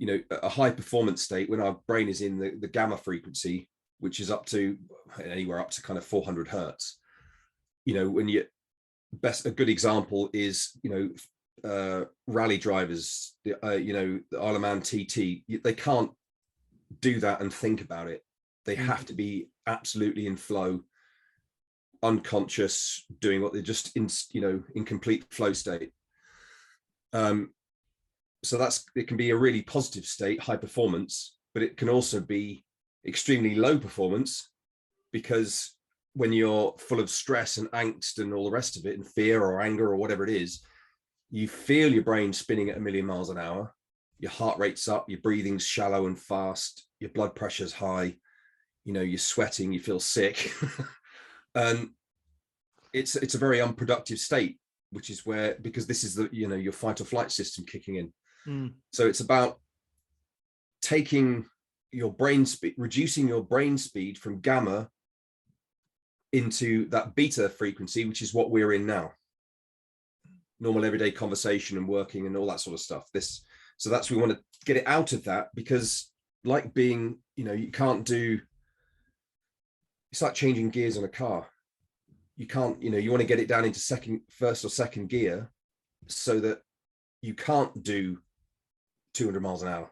a high performance state, when our brain is in the gamma frequency, which is anywhere up to kind of 400 hertz. A good example is, rally drivers, the Isle of Man TT, they can't do that and think about it. They have to be absolutely in flow, unconscious, doing what they're just in complete flow state. So it can be a really positive state, high performance, but it can also be extremely low performance, because when you're full of stress and angst and all the rest of it, and fear or anger or whatever it is, you feel your brain spinning at 1,000,000 miles an hour, your heart rate's up, your breathing's shallow and fast, your blood pressure's high, you're sweating, you feel sick. And it's a very unproductive state, which is because this is your fight or flight system kicking in. So it's about taking your brain speed, reducing your brain speed from gamma into that beta frequency, which is what we're in now. Normal everyday conversation and working and all that sort of stuff. So we want to get it out of that, because like being, you can't do, it's like changing gears on a car. You can't, you want to get it down into first or second gear so that you can't do 200 miles an hour.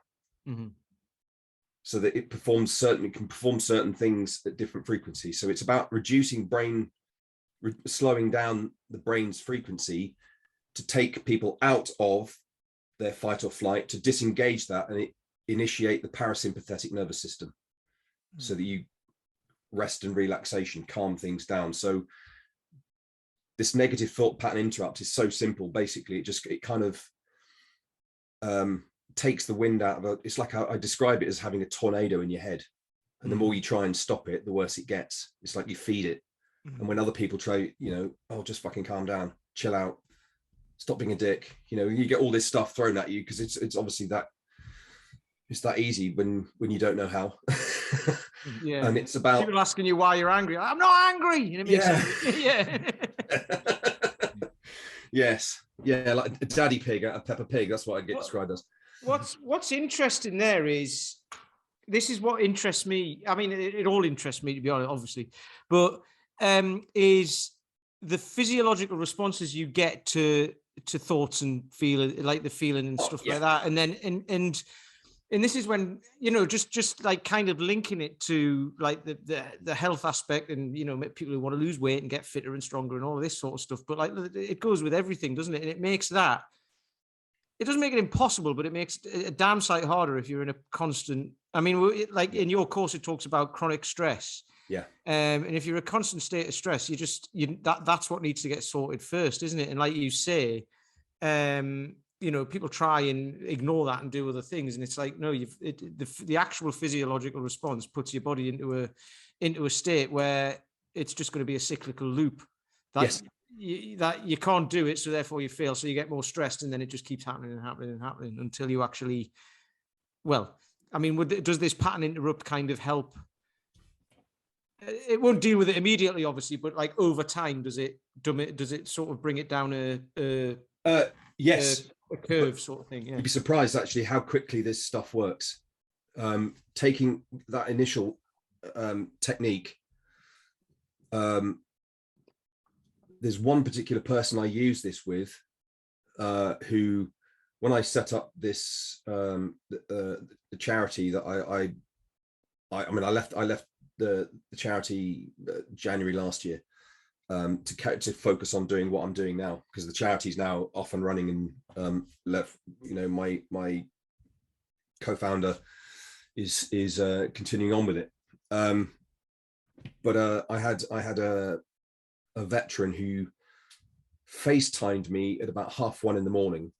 So that it can perform certain things at different frequencies. So it's about reducing slowing down the brain's frequency to take people out of their fight or flight, to disengage that and initiate the parasympathetic nervous system, so that you rest and relaxation, calm things down. So this negative thought pattern interrupt is so simple. Basically, it kind of takes the wind out of it's like I describe it as having a tornado in your head, and the more you try and stop it, the worse it gets. It's like you feed it. And when other people try, oh, just fucking calm down, chill out, stop being a dick, you get all this stuff thrown at you, because it's obviously that it's that easy when you don't know how. Yeah. And it's about people asking you why you're angry. I'm not angry. Yeah. Yes. Yeah, like a daddy pig, a Peppa Pig. That's what I get described as. What's interesting there is, this is what interests me. I mean, it all interests me, to be honest, obviously, but is the physiological responses you get to thoughts and feeling, like the feeling and stuff like that. And then, and this is when, just like kind of linking it to like the health aspect, and, people who want to lose weight and get fitter and stronger and all of this sort of stuff. But like, it goes with everything, doesn't it? And it makes that, it doesn't make it impossible, but it makes it a damn sight harder if you're in a constant, I mean, like in your course, it talks about chronic stress. Yeah. And if you're a constant state of stress, that's what needs to get sorted first, isn't it? And like you say, people try and ignore that and do other things, and it's like, no, the actual physiological response puts your body into a state where it's just going to be a cyclical loop. That you can't do it, so therefore you fail, so you get more stressed, and then it just keeps happening and happening and happening until you actually, well, I mean, does this pattern interrupt kind of help? It won't deal with it immediately, obviously, but like over time, does it sort of bring it down yes, a curve sort of thing? Yeah. You'd be surprised actually how quickly this stuff works. Taking that initial technique, there's one particular person I use this with, who, when I set up this the charity that I left the charity January last year, to focus on doing what I'm doing now, because the charity's now off and running, and left, my co-founder is continuing on with it. But I had a veteran who FaceTimed me at about 1:30 in the morning.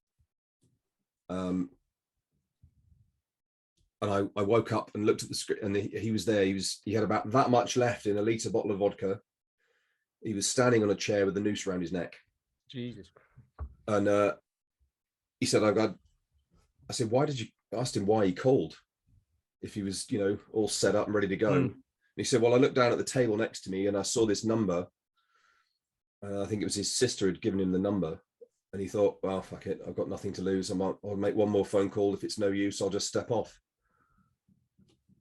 And I woke up and looked at the script, and he was there. He had about that much left in a litre bottle of vodka. He was standing on a chair with a noose around his neck. Jesus. And he said, I said, why did you, I asked him why he called, if he was, all set up and ready to go. And he said, well, I looked down at the table next to me and I saw this number. I think it was his sister had given him the number. And he thought, well, fuck it, I've got nothing to lose. I'll make one more phone call. If it's no use, I'll just step off.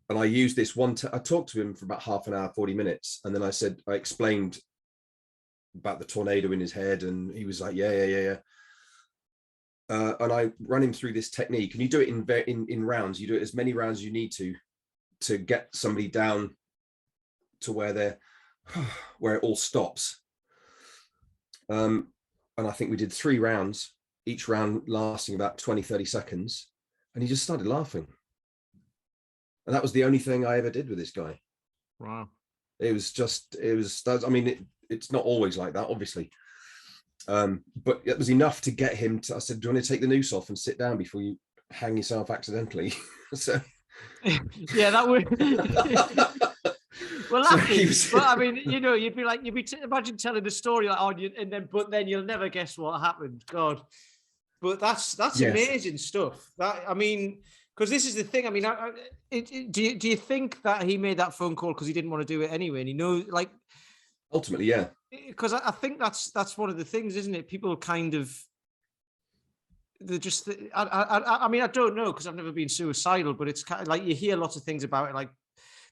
And I used this I talked to him for about half an hour, 40 minutes. And then I explained about the tornado in his head, and he was like, yeah. And I ran him through this technique, and you do it in rounds. You do it as many rounds as you need to get somebody down to where it all stops. And I think we did 3 rounds, each round lasting about 20-30 seconds, and he just started laughing. And that was the only thing I ever did with this guy. Wow. I mean, it's not always like that, obviously. But it was enough to get him to, I said, do you want to take the noose off and sit down before you, hang yourself accidentally. So yeah, that would. Well, So laughing, was... but I mean, you know, imagine telling the story like, oh, but then you'll never guess what happened. God, but that's amazing stuff. That, I mean, because this is the thing. I mean, do you think that he made that phone call because he didn't want to do it anyway, and he knows, like, ultimately, yeah. Because I think that's one of the things, isn't it? People kind of, they're just. I mean, I don't know because I've never been suicidal, but it's kind of like you hear lots of things about it, like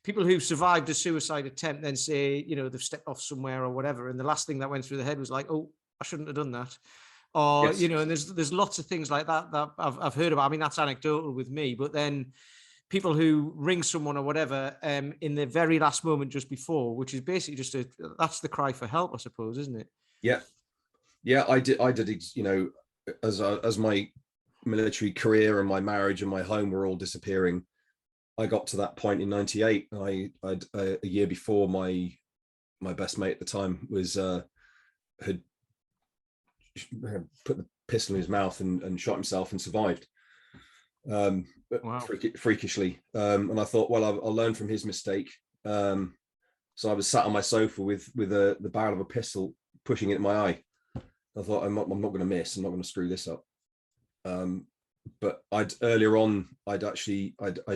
people who survived a suicide attempt then say, you know, they've stepped off somewhere or whatever, and the last thing that went through the head was like, oh, I shouldn't have done that. Or, yes. You know, and there's lots of things like that that I've heard about. I mean, that's anecdotal with me, but then people who ring someone or whatever in the very last moment just before, which is basically just that's the cry for help, I suppose, isn't it? Yeah. I did, you know, as my military career and my marriage and my home were all disappearing, I got to that point in '98. I'd a year before, my best mate at the time was had put the pistol in his mouth and shot himself and survived. Wow. Freakishly. And I thought, well, I'll learn from his mistake. So I was sat on my sofa with the barrel of a pistol pushing it in my eye. I thought, I'm not going to miss. I'm not going to screw this up. But earlier on, I'd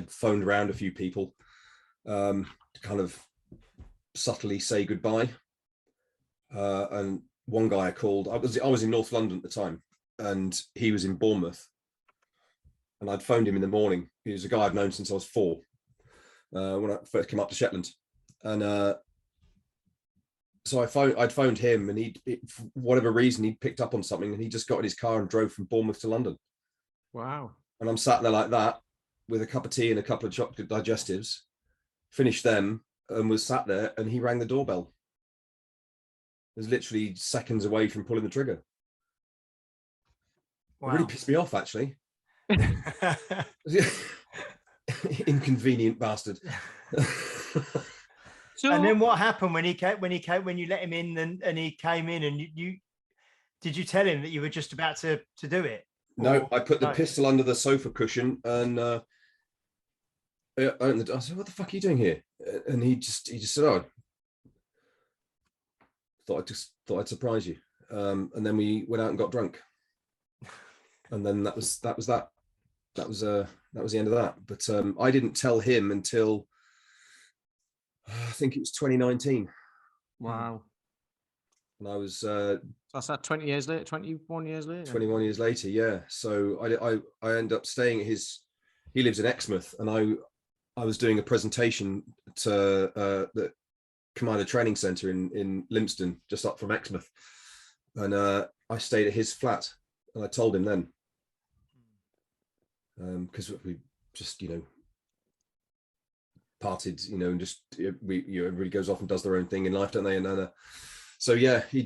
phoned around a few people to kind of subtly say goodbye. And one guy I called, I was in North London at the time, and he was in Bournemouth. And I'd phoned him in the morning. He was a guy I'd known since I was 4, when I first came up to Shetland. And so I'd phoned him, and for whatever reason, he'd picked up on something, and he just got in his car and drove from Bournemouth to London. Wow. And I'm sat there like that with a cup of tea and a couple of chocolate digestives, finished them, and was sat there, and he rang the doorbell. It was literally seconds away from pulling the trigger. Wow. It really pissed me off, actually. Inconvenient bastard. So, and then what happened when you let him in and he came in, and you did you tell him that you were just about to do it? No, I put the pistol under the sofa cushion, and I said, "What the fuck are you doing here?" And he just said, "Oh, thought I'd surprise you." And then we went out and got drunk, and then that was that was the end of that. But I didn't tell him until I think it was 2019. Wow. And I was that's that 20 years later, 21 years later. 21 years later, yeah. So I ended up staying at he lives in Exmouth, and I was doing a presentation to the Commander Training Centre in Lympstone, just up from Exmouth. And I stayed at his flat, and I told him then. Because we just, you know, parted, you know, and just everybody goes off and does their own thing in life, don't they? And so yeah, I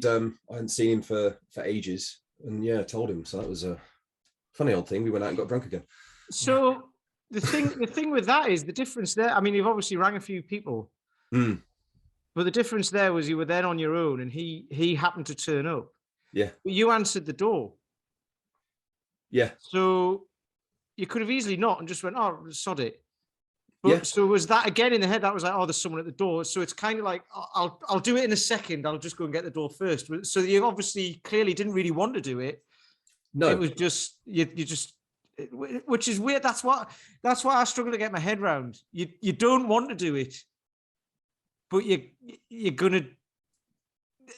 hadn't seen him for ages, and yeah, I told him. So that was a funny old thing. We went out and got drunk again. So the thing with that is the difference there. I mean, you've obviously rang a few people, but the difference there was you were then on your own, and he happened to turn up. Yeah, but you answered the door. Yeah. So you could have easily not and just went, "Oh, sod it." But, yeah. So was that again in the head? That was like, "Oh, there's someone at the door." So it's kind of like, "I'll do it in a second. I'll just go and get the door first." So you obviously clearly didn't really want to do it. No, it was just you just, which is weird. That's why I struggle to get my head around. You don't want to do it, but you're gonna.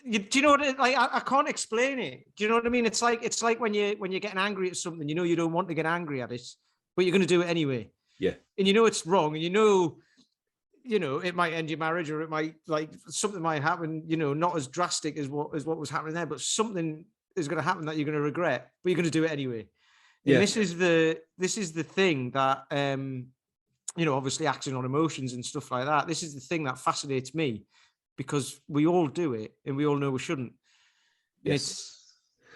Do you know what it, like? I can't explain it. Do you know what I mean? It's like when you're getting angry at something, you know you don't want to get angry at it, but you're going to do it anyway. Yeah. And you know it's wrong, and you know it might end your marriage, or it might, like, something might happen. You know, not as drastic as what was happening there, but something is going to happen that you're going to regret, but you're going to do it anyway. Yeah. And this is the thing that you know, obviously acting on emotions and stuff like that. This is the thing that fascinates me, because we all do it, and we all know we shouldn't. Yes.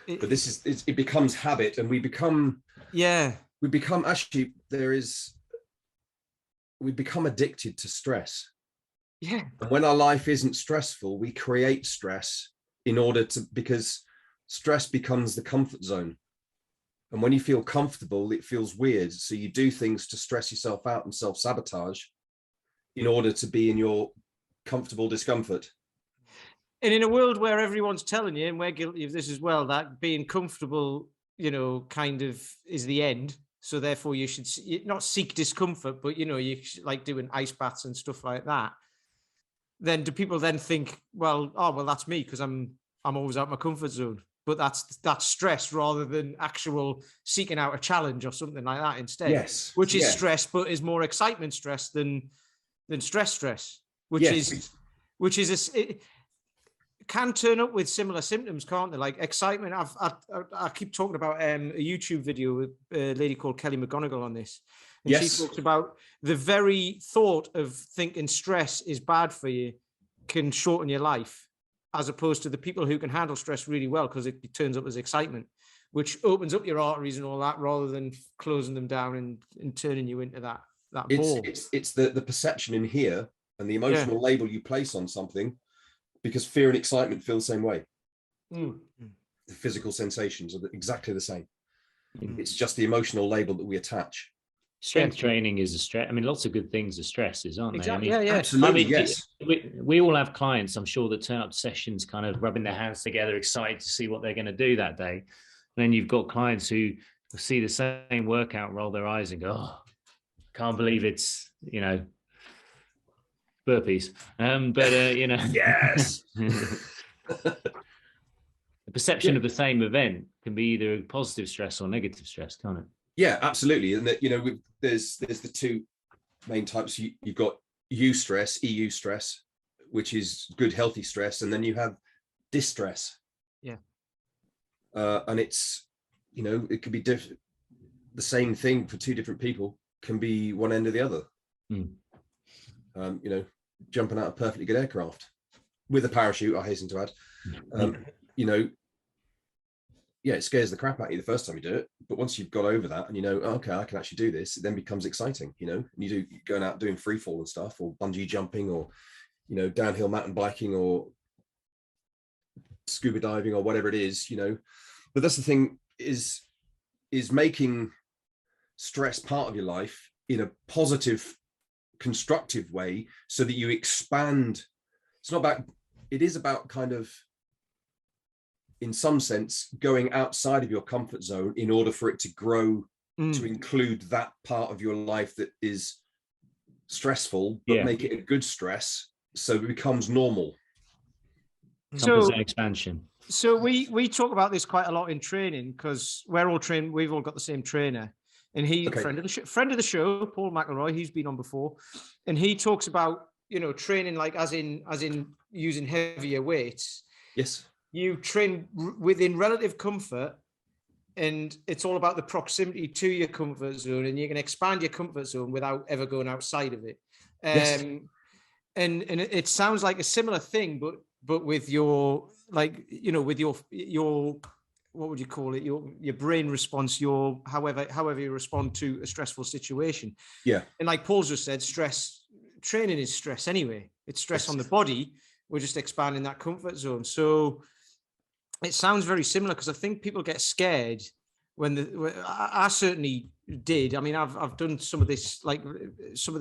But it becomes habit, and we become actually we become addicted to stress. Yeah. And when our life isn't stressful, we create stress because stress becomes the comfort zone. And when you feel comfortable, it feels weird. So you do things to stress yourself out and self-sabotage in order to be in your comfortable discomfort. And in a world where everyone's telling you, and we're guilty of this as well, that being comfortable, kind of is the end. So therefore you should not seek discomfort, but, you should, like doing ice baths and stuff like that. Then do people then think, well, that's me because I'm always out of my comfort zone. But that's stress rather than actual seeking out a challenge or something like that instead. Yes. Which is stress, but is more excitement stress than stress, which it can turn up with similar symptoms, can't they? Like excitement. I keep talking about a YouTube video with a lady called Kelly McGonigal on this. And she talks about the very thought of thinking stress is bad for you can shorten your life, as opposed to the people who can handle stress really well because it turns up as excitement, which opens up your arteries and all that rather than closing them down and turning you into that ball. It's the perception in here and the emotional label you place on something, because fear and excitement feel the same way. The physical sensations are exactly the same. It's just the emotional label that we attach. Strength training is a stress. I mean, lots of good things are stresses, aren't they? I mean, absolutely, yes. We all have clients, I'm sure, that turn up to sessions kind of rubbing their hands together, excited to see what they're going to do that day. And then you've got clients who see the same workout, roll their eyes and go, oh, can't believe it's, burpees. Yes. The perception of the same event can be either a positive stress or negative stress, can't it? Yeah, absolutely. And that, there's the two main types. You've got eustress, EU stress, which is good, healthy stress. And then you have distress. Yeah. And it's, it could be different. The same thing for two different people can be one end or the other. Jumping out of a perfectly good aircraft with a parachute, I hasten to add, it scares the crap out of you the first time you do it, but once you've got over that and okay, I can actually do this, it then becomes exciting. And you're going out doing free fall and stuff, or bungee jumping, or downhill mountain biking, or scuba diving, or whatever it is. But that's the thing, is making stress part of your life in a positive, constructive way, so that you expand. It is about kind of, in some sense, going outside of your comfort zone in order for it to grow to include that part of your life that is stressful, but make it a good stress, so it becomes normal. So expansion. So we talk about this quite a lot in training, because we're all trained. We've all got the same trainer, and friend of the show, Paul McElroy. He's been on before, and he talks about training like as in using heavier weights. Yes. You train within relative comfort, and it's all about the proximity to your comfort zone, and you can expand your comfort zone without ever going outside of it. And it sounds like a similar thing, but with your, with your what would you call it? Your brain response, however you respond to a stressful situation. Yeah. And like Paul's just said, training is stress anyway. It's stress on the body. We're just expanding that comfort zone. So it sounds very similar, because I think people get scared I certainly did. I mean, I've done some of this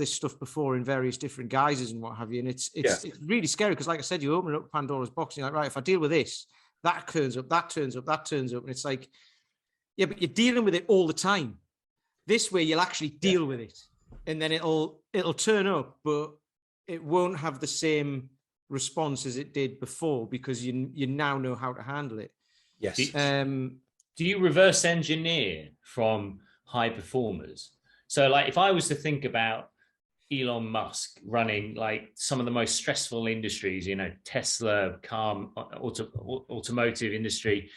stuff before in various different guises and what have you. And it's really scary, because like I said, you open up Pandora's box and you're like, right, if I deal with this, that turns up, that turns up, that turns up. And it's like, yeah, but you're dealing with it all the time. This way you'll actually deal with it. And then it'll turn up, but it won't have the same response as it did before, because you now know how to handle it. Yes. Do you reverse engineer from high performers? So like, if I was to think about Elon Musk running like some of the most stressful industries, Tesla, car, automotive industry,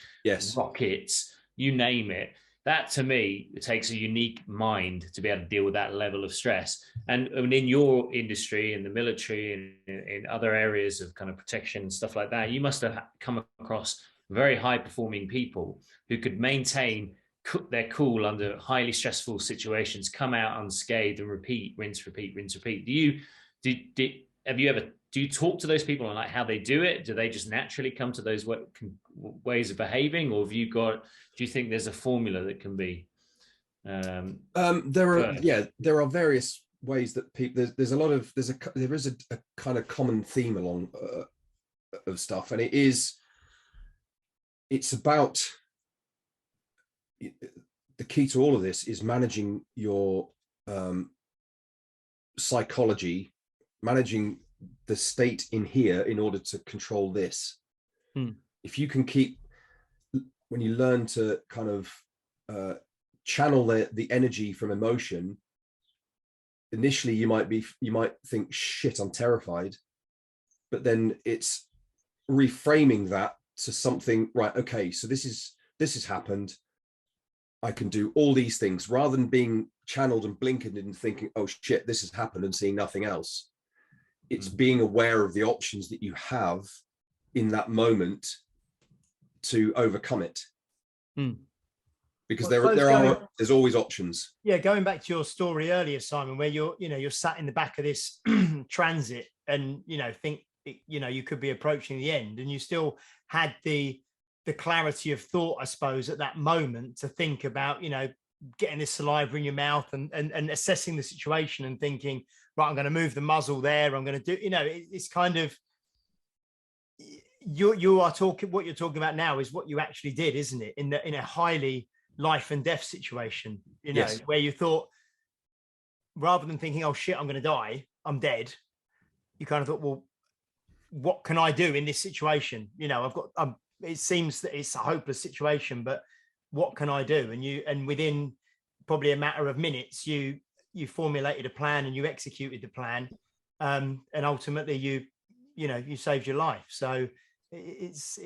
rockets, you name it. That to me, it takes a unique mind to be able to deal with that level of stress. And in your industry, in the military, and in other areas of kind of protection and stuff like that, you must have come across very high performing people who could maintain their cool under highly stressful situations, come out unscathed, and repeat, rinse, repeat, rinse, repeat. Have you ever do you talk to those people on like how they do it? Do they just naturally come to those ways of behaving, or do you think there's a formula that can be? There are various ways that people. There is a kind of common theme along of stuff, and it's about the key to all of this is managing your psychology, managing the state in here in order to control this. If you can when you learn to kind of channel the energy from emotion, initially you might think, shit, I'm terrified, but then it's reframing that to something, right, okay, so this has happened, I can do all these things, rather than being channeled and blinkered and thinking, oh shit, this has happened, and seeing nothing else. It's being aware of the options that you have in that moment to overcome it. Because there's always options. Yeah, going back to your story earlier, Simon, where you're sat in the back of this transit and think you could be approaching the end, and you still had the clarity of thought, I suppose, at that moment to think about getting this saliva in your mouth and assessing the situation and thinking, right, I'm going to move the muzzle there, I'm going to do, it's kind of, you are talking, what you're talking about now is what you actually did, isn't it, in a highly life and death situation, yes. Where you thought, rather than thinking, oh shit, I'm going to die, I'm dead, you kind of thought, well, what can I do in this situation? It seems that it's a hopeless situation, but what can I do? And within probably a matter of minutes, you formulated a plan and you executed the plan, and ultimately you saved your life. So it's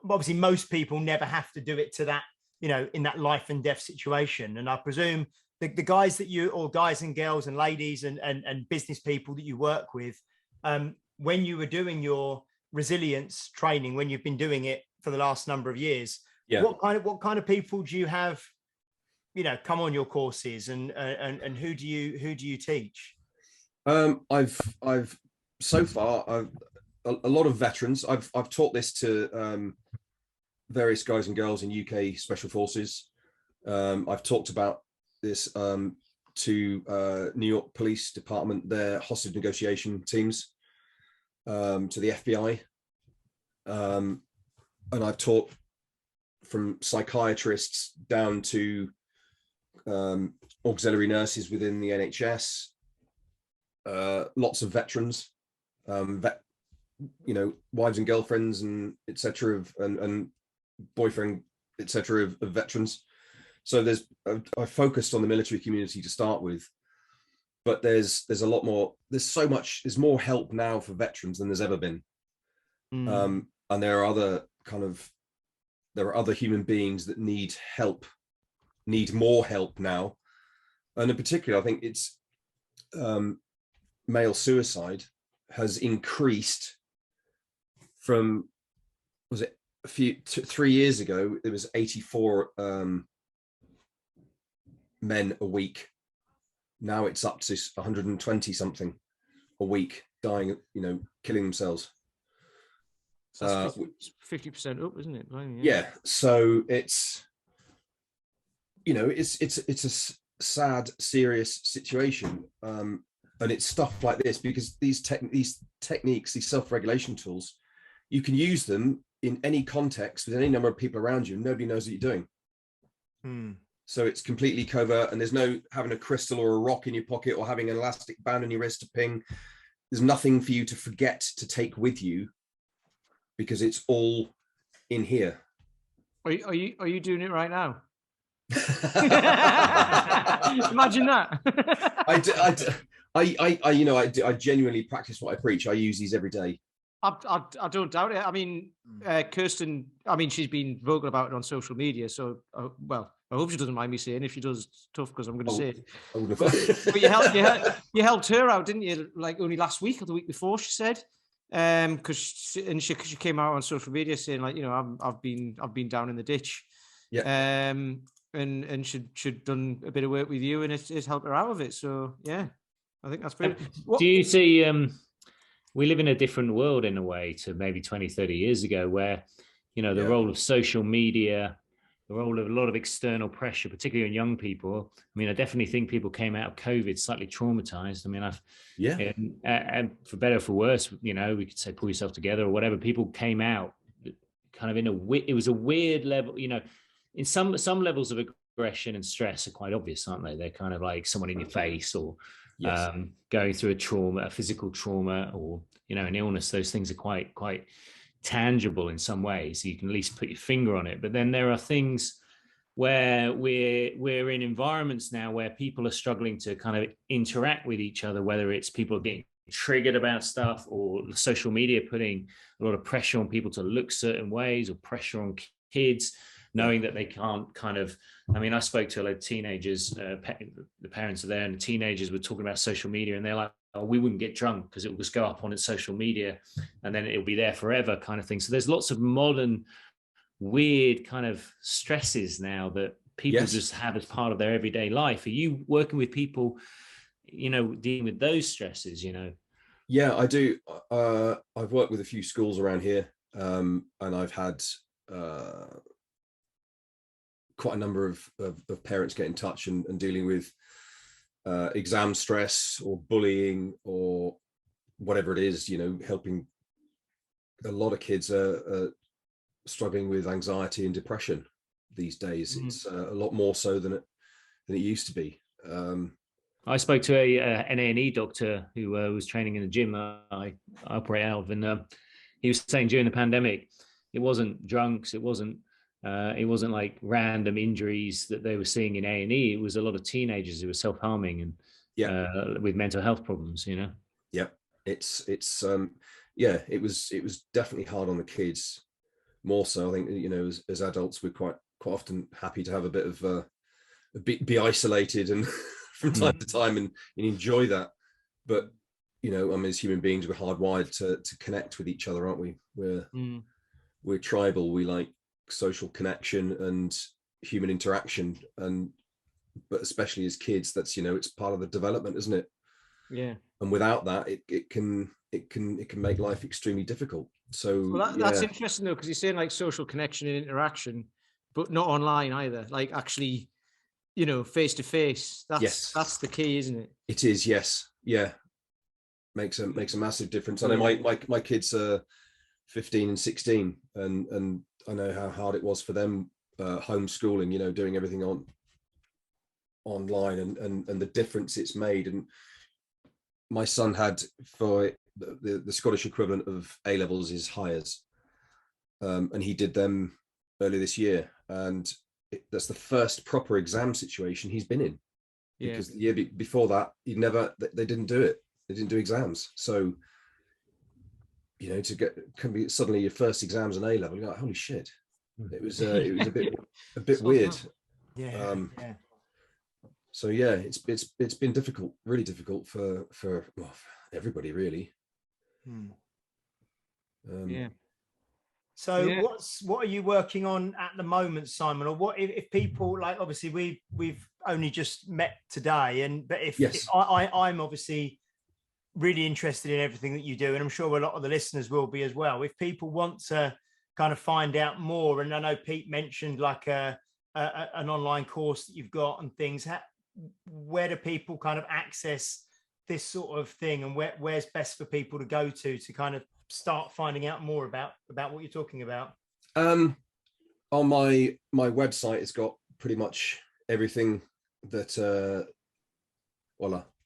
obviously most people never have to do it to that, in that life and death situation. And I presume the guys guys and girls and ladies and business people that you work with, when you were doing your resilience training, when you've been doing it for the last number of years, what kind of people do you have, come on your courses, and who do you teach? I've so far a lot of veterans. I've taught this to various guys and girls in UK Special Forces. I've talked about this to New York Police Department, their hostage negotiation teams, to the FBI, and I've taught from psychiatrists down to auxiliary nurses within the NHS, lots of veterans, wives and girlfriends and etc. and boyfriend etc. of veterans. So I focused on the military community to start with, but there's a lot more. There's more help now for veterans than there's ever been, and there are other human beings that need more help now, and in particular, I think it's male suicide has increased from, was it 3 years ago? It was 84 men a week. Now it's up to 120 something a week dying, killing themselves. So 50% up, isn't it? Yeah. So it's a sad, serious situation, and it's stuff like this, because these techniques, these self-regulation tools, you can use them in any context with any number of people around you, and nobody knows what you're doing. So it's completely covert, and there's no having a crystal or a rock in your pocket or having an elastic band on your wrist to ping. There's nothing for you to forget to take with you, because it's all in here. Are you doing it right now? Imagine that. I genuinely practice what I preach. I use these every day. I don't doubt it. I mean, Kirsten, she's been vocal about it on social media. So, I hope she doesn't mind me saying. If she does, it's tough, because I'm going to say it. But you helped her out, didn't you? Like only last week or the week before, she said. Because she came out on social media saying, like, I've been down in the ditch. Yeah. And she'd done a bit of work with you, and it's helped her out of it. So yeah, I think that's pretty. Do you see we live in a different world in a way to maybe 20, 30 years ago, where, the role of social media, the role of a lot of external pressure, particularly on young people. I mean, I definitely think people came out of COVID slightly traumatized. I mean, and for better or for worse, we could say pull yourself together or whatever. People came out kind of it was a weird level, in some levels of aggression and stress are quite obvious, aren't they? They're kind of like someone in your face, or going through a physical trauma, or an illness. Those things are quite tangible in some ways. You can at least put your finger on it. But then there are things where we're in environments now where people are struggling to kind of interact with each other, whether it's people getting triggered about stuff, or social media putting a lot of pressure on people to look certain ways, or pressure on kids knowing that they can't I spoke to a lot of teenagers, the parents are there, and the teenagers were talking about social media, and they're like, oh, we wouldn't get drunk because it will just go up on its social media and then it'll be there forever, kind of thing. So there's lots of modern weird kind of stresses now that people just have as part of their everyday life. Are you working with people, dealing with those stresses? Yeah, I do. I've worked with a few schools around here, and I've had quite a number of parents get in touch and dealing with exam stress or bullying or whatever it is. Helping. A lot of kids are struggling with anxiety and depression these days. It's a lot more so than it used to be. I spoke to an A&E doctor who was training in the gym I operate out of, and he was saying during the pandemic, it wasn't drunks, it wasn't like random injuries that they were seeing in A&E. It was a lot of teenagers who were self-harming and with mental health problems. Yeah, it was definitely hard on the kids. More so, I think, as adults, we're quite often happy to have a bit of be isolated and from time to time and enjoy that. But as human beings, we're hardwired to connect with each other, aren't we? We're tribal. We like social connection and human interaction, but especially as kids, that's it's part of the development, isn't it? Yeah. And without that, it can make life extremely difficult. So that's interesting though, because you're saying like social connection and interaction, but not online either. Like actually, face to face. That's the key, isn't it? It is. Yes. Yeah. Makes a massive difference. I know my kids are 15 and 16, and I know how hard it was for them homeschooling. Doing everything online, and the difference it's made. And my son had, for the Scottish equivalent of A levels, is Highers, and he did them earlier this year, and that's the first proper exam situation he's been in, because the year before that they didn't do it. They didn't do exams. So can be suddenly your first exams in A level, you're like, holy shit. It was a bit weird. So it's been difficult, really difficult for everybody, really. So what are you working on at the moment, Simon? Or what if people, like, obviously we've only just met today, but if I'm obviously really interested in everything that you do, and I'm sure a lot of the listeners will be as well. If people want to kind of find out more, and I know Pete mentioned like an online course that you've got and things, where do people kind of access this sort of thing, and where's best for people to go to kind of start finding out more about what you're talking about? On my website, it's got pretty much everything that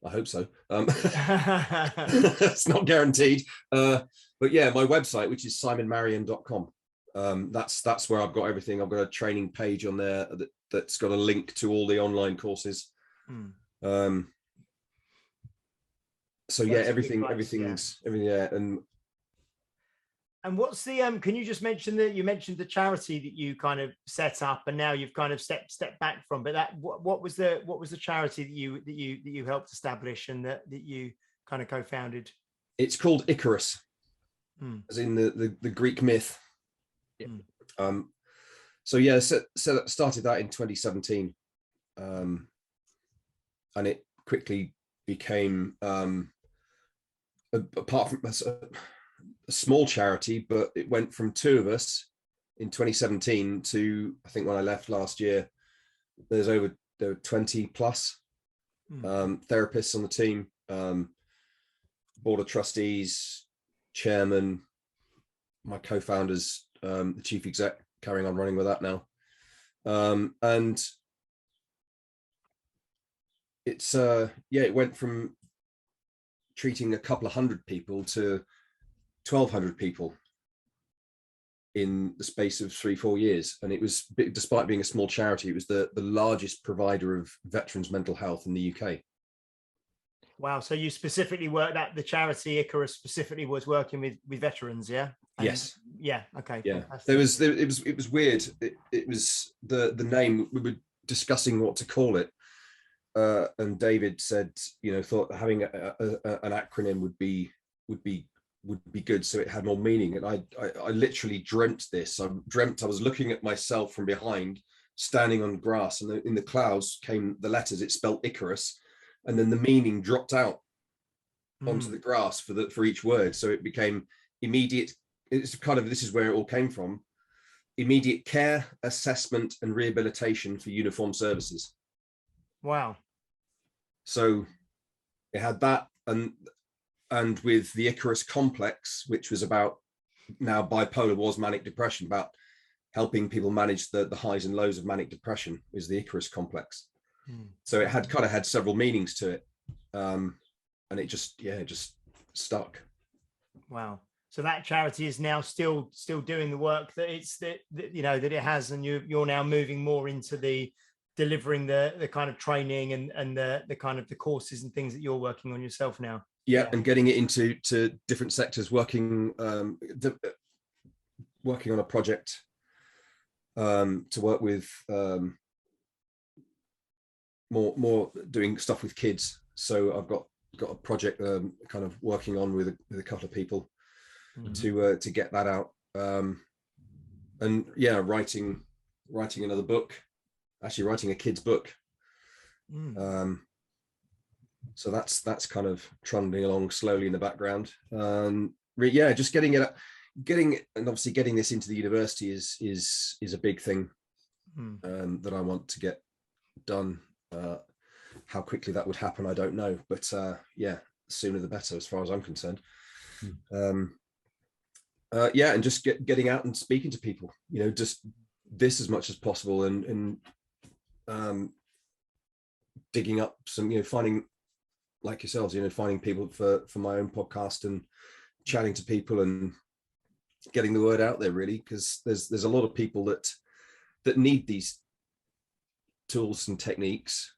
I hope so. It's not guaranteed, but yeah, my website, which is simonmaryan.com, that's where I've got everything. I've got a training page on there that's got a link to all the online courses. So yeah, everything's and what's the can you just mention that you mentioned the charity that you kind of set up, and now you've kind of stepped back from, but that what was the charity that you helped establish and that you kind of co-founded? It's called Icarus, as in the Greek myth. So yeah, started that in 2017, and it quickly became apart from a small charity, but it went from 2 of us in 2017 to, I think when I left last year, there were 20 plus therapists on the team, board of trustees, chairman, my co-founders, the chief exec, carrying on running with that now. And it's it went from treating a couple of hundred people to 1,200 people in the space of 3-4 years. And it was, despite being a small charity, it was the largest provider of veterans mental health in the UK. Wow. So you specifically worked at the charity Icarus specifically was working with veterans, yeah? And yes. Yeah. Okay. Yeah. Fantastic. It was weird. It was the name, we were discussing what to call it. And David said, thought having an acronym would be good, so it had more meaning. And I literally dreamt this. I was looking at myself from behind, standing on grass, and in the clouds came the letters. It spelled Icarus, and then the meaning dropped out onto the grass for each word. So it became immediate. It's kind of, this is where it all came from: immediate care, assessment, and rehabilitation for uniformed services. Wow. So it had that, and with the Icarus complex, which was about, now bipolar was manic depression, about helping people manage the highs and lows of manic depression, is the Icarus complex. So it had several meanings to it, and it just stuck. Wow. So that charity is now still doing the work that that it has, and you're now moving more into the delivering the kind of training and the kind of the courses and things that you're working on yourself now. Yeah, and getting it into different sectors, working on a project to work with more doing stuff with kids. So I've got a project kind of working on with a couple of people to get that out, and yeah, writing another book, actually writing a kid's book. So that's kind of trundling along slowly in the background. Just getting it, and obviously getting this into the university is a big thing that I want to get done. How quickly that would happen, I don't know, but sooner the better, as far as I'm concerned. And just getting out and speaking to people, just this as much as possible, and digging up some, finding, like yourselves, finding people for my own podcast and chatting to people and getting the word out there, really, because there's a lot of people that need these tools and techniques,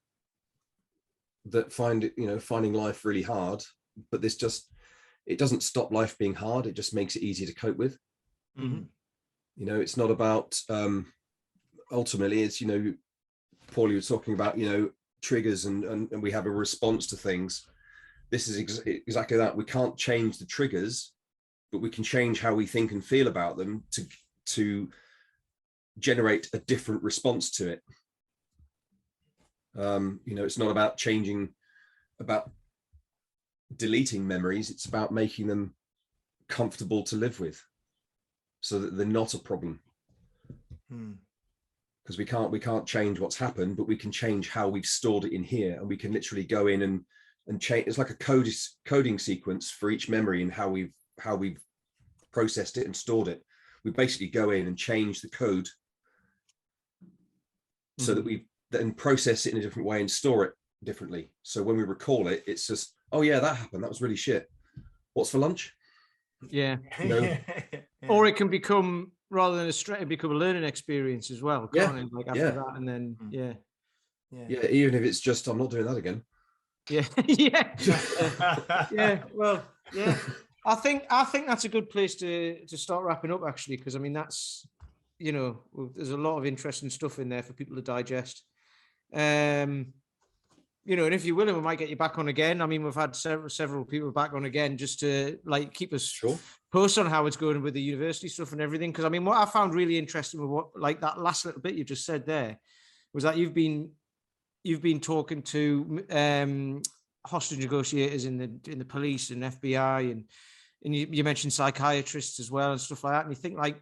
that find it, finding life really hard, but it doesn't stop life being hard. It just makes it easier to cope with. It's not about, ultimately, it's, Paul, you were talking about, triggers and we have a response to things. This is exactly that. We can't change the triggers, but we can change how we think and feel about them to generate a different response to it. It's not about about deleting memories. It's about making them comfortable to live with, so that they're not a problem. Because we can't change what's happened, but we can change how we've stored it in here, and we can literally go in and change. It's like a coding sequence for each memory and how we've processed it and stored it. We basically go in and change the code so that we then process it in a different way and store it differently. So when we recall it, it's just, oh yeah, that happened. That was really shit. What's for lunch? Yeah. Or it can become, rather than a stress, it become a learning experience as well. Can't it? Like after that, and then yeah, even if it's just, I'm not doing that again. Well, yeah. I think that's a good place to start wrapping up, actually, because I mean that's, there's a lot of interesting stuff in there for people to digest. And if you're willing, we might get you back on again. I mean, we've had several people back on again just to keep us posted on how it's going with the university stuff and everything. Because I mean, what I found really interesting with what that last little bit you just said there was that you've been talking to hostage negotiators in the police and FBI, and you mentioned psychiatrists as well and stuff like that. And you think like,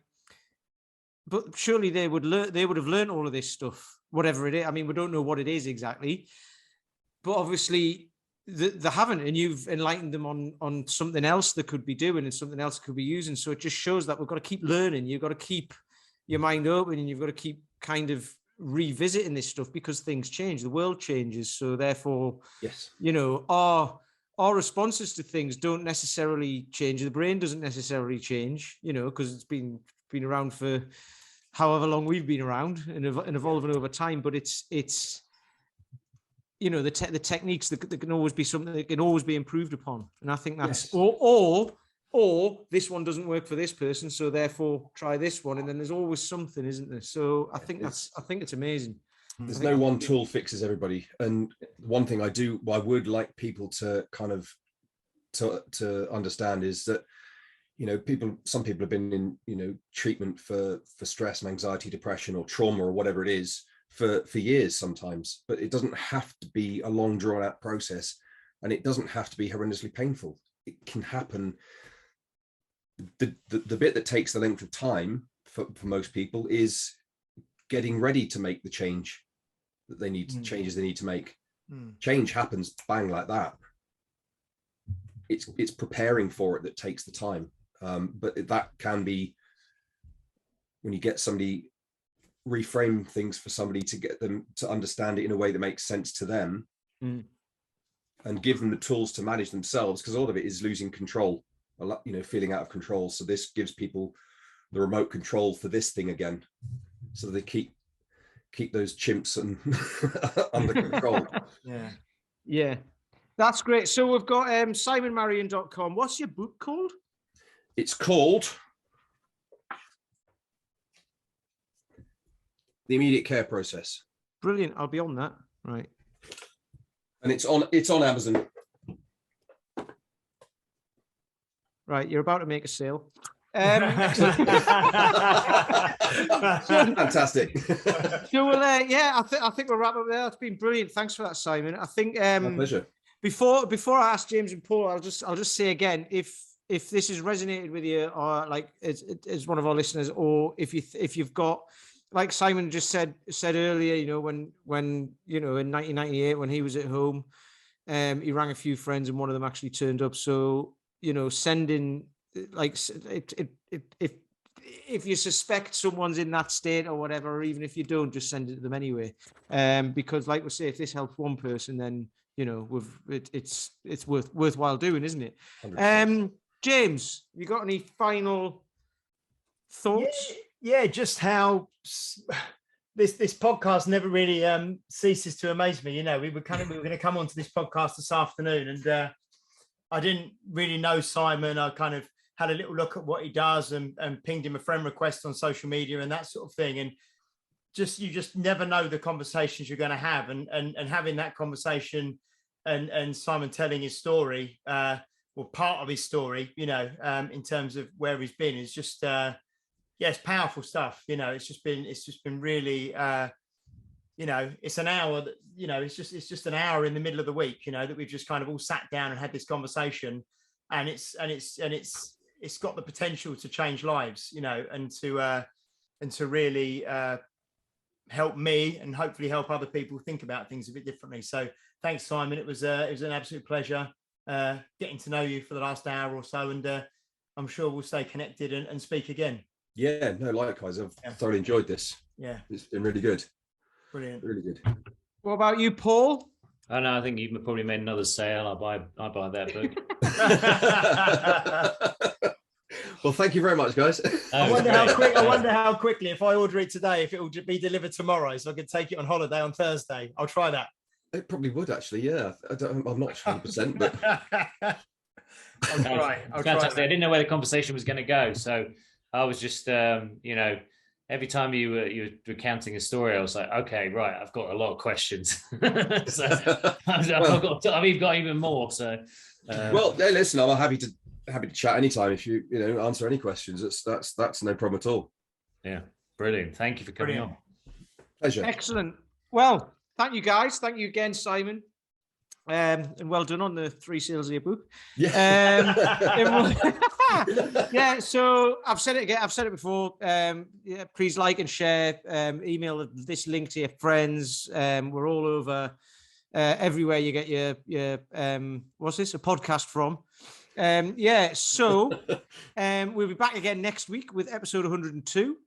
but surely they would have learned all of this stuff, whatever it is. I mean, we don't know what it is exactly, but obviously they haven't, and you've enlightened them on something else they could be doing and something else they could be using. So it just shows that we've got to keep learning. You've got to keep your mind open, and you've got to keep kind of revisiting this stuff because things change, the world changes. So therefore, yes, our responses to things don't necessarily change. The brain doesn't necessarily change, because it's been around for however long we've been around and evolving over time. But it's the techniques that can always be something that can always be improved upon. And I think that's or this one doesn't work for this person, so therefore try this one. And then there's always something, isn't there? So I think it's amazing. There's no one tool fixes everybody. And one thing I would like people to kind of to understand is that, some people have been in, treatment for stress and anxiety, depression, or trauma, or whatever it is for years sometimes, but it doesn't have to be a long drawn out process, and it doesn't have to be horrendously painful. It can happen. The bit that takes the length of time for most people is getting ready to make the change that they need, changes they need to make. Change happens bang like that. It's preparing for it that takes the time. But that can be when you get somebody, reframe things for somebody to get them to understand it in a way that makes sense to them, and give them the tools to manage themselves, because a lot of it is losing control, feeling out of control. So this gives people the remote control for this thing again, so they keep those chimps and under control. Yeah, that's great. So we've got simonmaryan.com. What's your book called? It's called The Immediate Care Process. Brilliant. I'll be on that. Right. And it's on Amazon. Right. You're about to make a sale. Fantastic. So I think we'll wrap up there. It's been brilliant. Thanks for that, Simon. I think my pleasure. Before I ask James and Paul, I'll just say again, if this has resonated with you, or like as one of our listeners, or if you've got, like Simon just said earlier, when in 1998 when he was at home, he rang a few friends and one of them actually turned up. So sending, like, if you suspect someone's in that state or whatever, or even if you don't, just send it to them anyway. Because like we say, if this helps one person, then it's worthwhile doing, isn't it? 100%. James, you got any final thoughts? Yeah, just how this podcast never really ceases to amaze me. We were going to come onto this podcast this afternoon, and I didn't really know Simon. I kind of had a little look at what he does and pinged him a friend request on social media and that sort of thing. And you just never know the conversations you're going to have, and having that conversation and Simon telling his story, or part of his story, in terms of where he's been, is just it's powerful stuff. It's just been really it's an hour that, it's just an hour in the middle of the week, that we've just kind of all sat down and had this conversation, and it's got the potential to change lives, and to really help me and hopefully help other people think about things a bit differently. So thanks, Simon. It was an absolute pleasure getting to know you for the last hour or so, and I'm sure we'll stay connected and speak again. Yeah, no, likewise. I've thoroughly enjoyed this. Yeah, it's been really good. Brilliant. Really good. What about you, Paul? Oh no, I think you've probably made another sale. I buy that book. Well, thank you very much, guys. I wonder how quickly, if I order it today, if it will be delivered tomorrow, so I could take it on holiday on Thursday. I'll try that. It probably would, actually. Yeah, I'm not 100%, but I'll try. Fantastic. I didn't know where the conversation was going to go, so I was just, every time you were recounting a story, I was like, okay, right, I've got a lot of questions. So I've even got even more. So, well, hey, listen, I'm happy to chat anytime if you answer any questions. That's no problem at all. Yeah, brilliant. Thank you for coming on. Pleasure. Excellent. Well, thank you guys. Thank you again, Simon. And well done on the 3 sales of your book. Yeah. Yeah. So I've said it again. I've said it before. Please like and share. Email this link to your friends. We're all over everywhere you get your what's this? A podcast from. So we'll be back again next week with episode 102.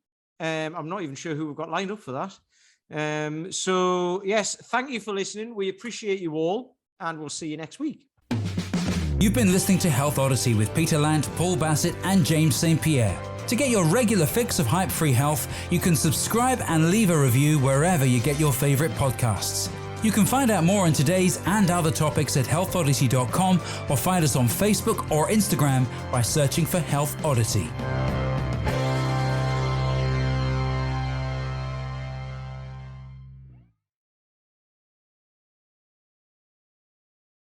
I'm not even sure who we've got lined up for that. So yes, thank you for listening. We appreciate you all, and we'll see you next week. You've been listening to Health Odyssey with Peter Lant, Paul Bassett, and James St. Pierre. To get your regular fix of hype-free health, you can subscribe and leave a review wherever you get your favorite podcasts. You can find out more on today's and other topics at healthodyssey.com or find us on Facebook or Instagram by searching for Health Odyssey.